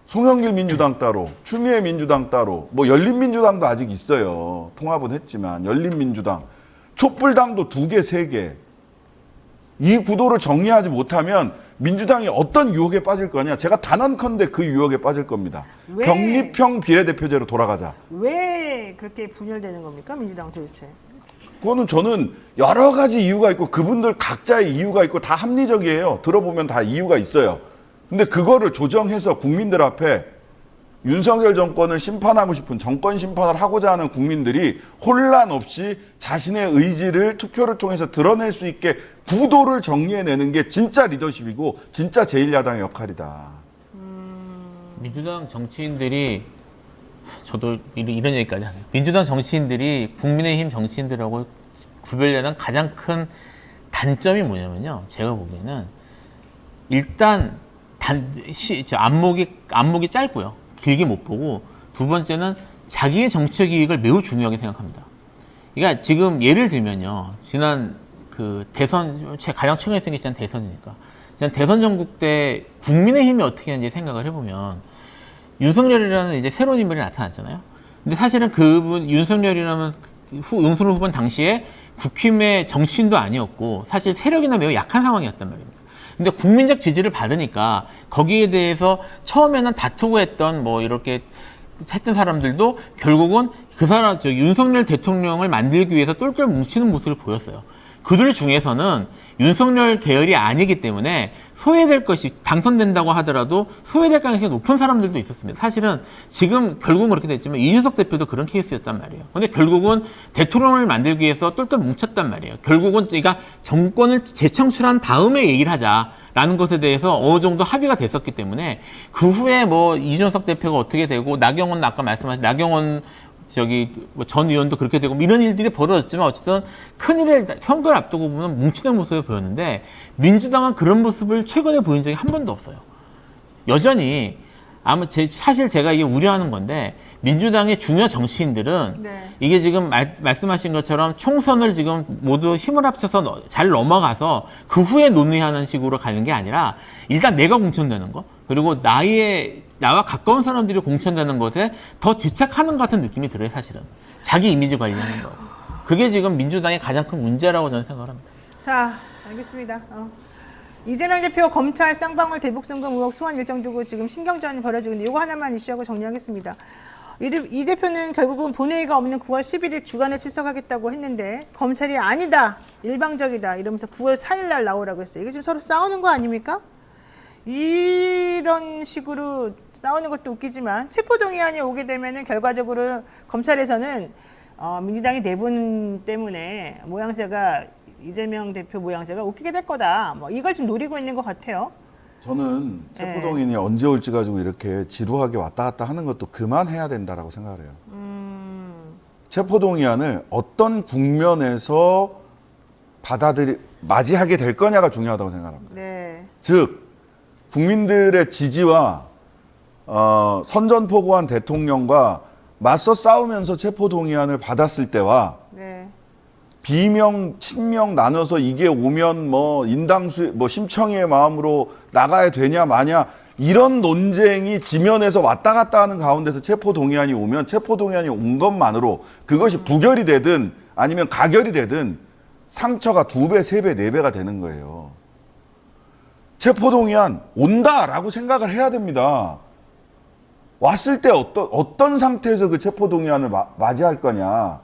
송영길 민주당 따로, 추미애 민주당 따로, 뭐 열린민주당도 아직 있어요. 통합은 했지만 열린민주당, 촛불당도 2개, 3개. 이 구도를 정리하지 못하면 민주당이 어떤 유혹에 빠질 거냐? 제가 단언컨대 그 유혹에 빠질 겁니다. 왜? 병립형 비례대표제로 돌아가자. 왜 그렇게 분열되는 겁니까, 민주당 도대체? 그거는 저는 여러 가지 이유가 있고 그분들 각자의 이유가 있고 다 합리적이에요. 들어보면 다 이유가 있어요. 근데 그거를 조정해서 국민들 앞에 윤석열 정권을 심판하고 싶은 정권 심판을 하고자 하는 국민들이 혼란 없이 자신의 의지를 투표를 통해서 드러낼 수 있게 구도를 정리해내는 게 진짜 리더십이고 진짜 제1야당의 역할이다. 민주당 정치인들이 저도 이런 얘기까지 하네요. 민주당 정치인들이 국민의힘 정치인들하고 구별되는 가장 큰 단점이 뭐냐면요. 제가 보기에는 일단 안목이 짧고요. 길게 못 보고 두 번째는 자기의 정치적 이익을 매우 중요하게 생각합니다. 그러니까 지금 예를 들면요. 지난 그 대선 가장 최근에 생겼던 대선이니까 지난 대선 전국 때 국민의힘이 어떻게 했는지 생각을 해보면 윤석열이라는 이제 새로운 인물이 나타났잖아요. 근데 사실은 그분 윤석열 후보는 당시에 국힘의 정치인도 아니었고 사실 세력이나 매우 약한 상황이었단 말입니다. 근데 국민적 지지를 받으니까 거기에 대해서 처음에는 다투고 했던 뭐 이렇게 했던 사람들도 결국은 윤석열 대통령을 만들기 위해서 똘똘 뭉치는 모습을 보였어요. 그들 중에서는 윤석열 계열이 아니기 때문에 소외될 것이 당선된다고 하더라도 소외될 가능성이 높은 사람들도 있었습니다. 사실은 지금 결국은 그렇게 됐지만 이준석 대표도 그런 케이스였단 말이에요. 근데 결국은 대통령을 만들기 위해서 똘똘 뭉쳤단 말이에요. 결국은 그러니까 정권을 재창출한 다음에 얘기를 하자라는 것에 대해서 어느 정도 합의가 됐었기 때문에 그 후에 뭐 이준석 대표가 어떻게 되고 나경원 아까 말씀하신 나경원 전 의원도 그렇게 되고 이런 일들이 벌어졌지만 어쨌든 큰일을 선거를 앞두고 보면 뭉치는 모습을 보였는데 민주당은 그런 모습을 최근에 보인 적이 한 번도 없어요. 여전히 사실 제가 이게 우려하는 건데 민주당의 중요 정치인들은 네. 이게 지금 말씀하신 것처럼 총선을 지금 모두 힘을 합쳐서 잘 넘어가서 그 후에 논의하는 식으로 가는 게 아니라 일단 내가 공천되는 거 그리고 나와 가까운 사람들이 공천되는 것에 더 집착하는 것 같은 느낌이 들어요, 사실은. 자기 이미지 관리하는 거. 그게 지금 민주당의 가장 큰 문제라고 저는 생각을 합니다. 자, 알겠습니다. 이재명 대표 검찰 쌍방울 대북송금 의혹 소환 일정 두고 지금 신경전이 벌어지고 있는데 이거 하나만 이슈하고 정리하겠습니다. 이 대표는 결국은 본회의가 없는 9월 11일 주간에 출석하겠다고 했는데 검찰이 아니다, 일방적이다 이러면서 9월 4일 날 나오라고 했어요. 이게 지금 서로 싸우는 거 아닙니까? 이런 식으로 싸우는 것도 웃기지만 체포동의안이 오게 되면은 결과적으로 검찰에서는 민주당의 내분 때문에 모양새가 이재명 대표 모양새가 웃기게 될 거다. 뭐 이걸 좀 노리고 있는 것 같아요. 저는 체포동의안이 언제 올지 가지고 이렇게 지루하게 왔다 갔다 하는 것도 그만해야 된다라고 생각을 해요. 체포동의안을 어떤 국면에서 맞이하게 될 거냐가 중요하다고 생각합니다. 네. 즉 국민들의 지지와 선전포고한 대통령과 맞서 싸우면서 체포동의안을 받았을 때와 네. 비명, 친명 나눠서 이게 오면 뭐 인당수, 뭐 심청의 마음으로 나가야 되냐 마냐 이런 논쟁이 지면에서 왔다 갔다 하는 가운데서 체포동의안이 오면 체포동의안이 온 것만으로 그것이 부결이 되든 아니면 가결이 되든 상처가 2배, 3배, 4배가 되는 거예요. 체포동의안 온다라고 생각을 해야 됩니다. 왔을 때 어떤 상태에서 그 체포동의안을 맞이할 거냐.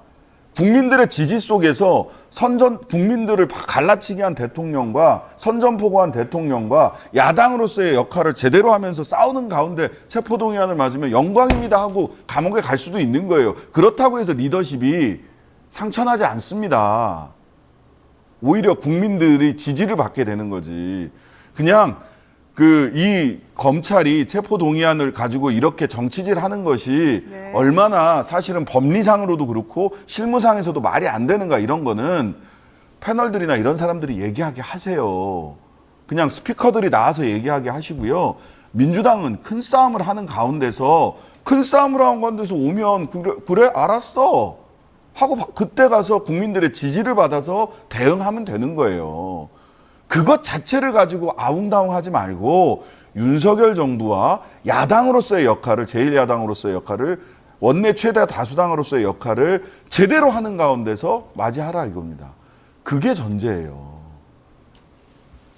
국민들의 지지 속에서 국민들을 갈라치기 한 대통령과 선전포고한 대통령과 야당으로서의 역할을 제대로 하면서 싸우는 가운데 체포동의안을 맞으면 영광입니다 하고 감옥에 갈 수도 있는 거예요. 그렇다고 해서 리더십이 상처나지 않습니다. 오히려 국민들이 지지를 받게 되는 거지. 그냥 이 검찰이 체포동의안을 가지고 이렇게 정치질하는 것이 네. 얼마나 사실은 법리상으로도 그렇고 실무상에서도 말이 안 되는가 이런 거는 패널들이나 이런 사람들이 얘기하게 하세요. 그냥 스피커들이 나와서 얘기하게 하시고요. 민주당은 큰 싸움을 하는 가운데서 큰 싸움을 하는 가운데서 오면 그래 알았어 하고 그때 가서 국민들의 지지를 받아서 대응하면 되는 거예요. 그것 자체를 가지고 아웅다웅하지 말고 윤석열 정부와 야당으로서의 역할을 제1야당으로서의 역할을 원내 최대 다수당으로서의 역할을 제대로 하는 가운데서 맞이하라 이겁니다. 그게 전제예요.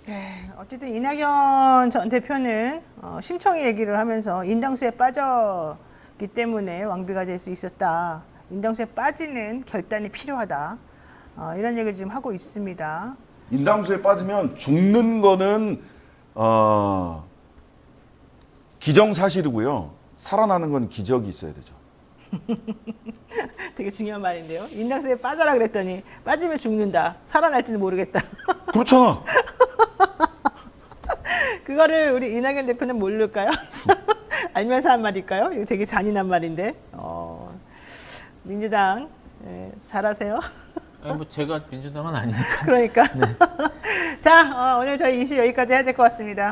네, 어쨌든 이낙연 전 대표는 심청이 얘기를 하면서 인당수에 빠졌기 때문에 왕비가 될 수 있었다. 인당수에 빠지는 결단이 필요하다. 이런 얘기를 지금 하고 있습니다. 인당수에 빠지면 죽는 거는 기정사실이고요. 살아나는 건 기적이 있어야 되죠. 되게 중요한 말인데요. 인당수에 빠져라 그랬더니 빠지면 죽는다. 살아날지는 모르겠다. 그렇잖아. 그거를 우리 이낙연 대표는 모를까요? 알면서 한 말일까요? 이거 되게 잔인한 말인데. 민주당 잘하세요. 아니, 뭐 제가 민주당은 아니니까. 그러니까. 자, 오늘 저희 이슈 여기까지 해야 될 것 같습니다.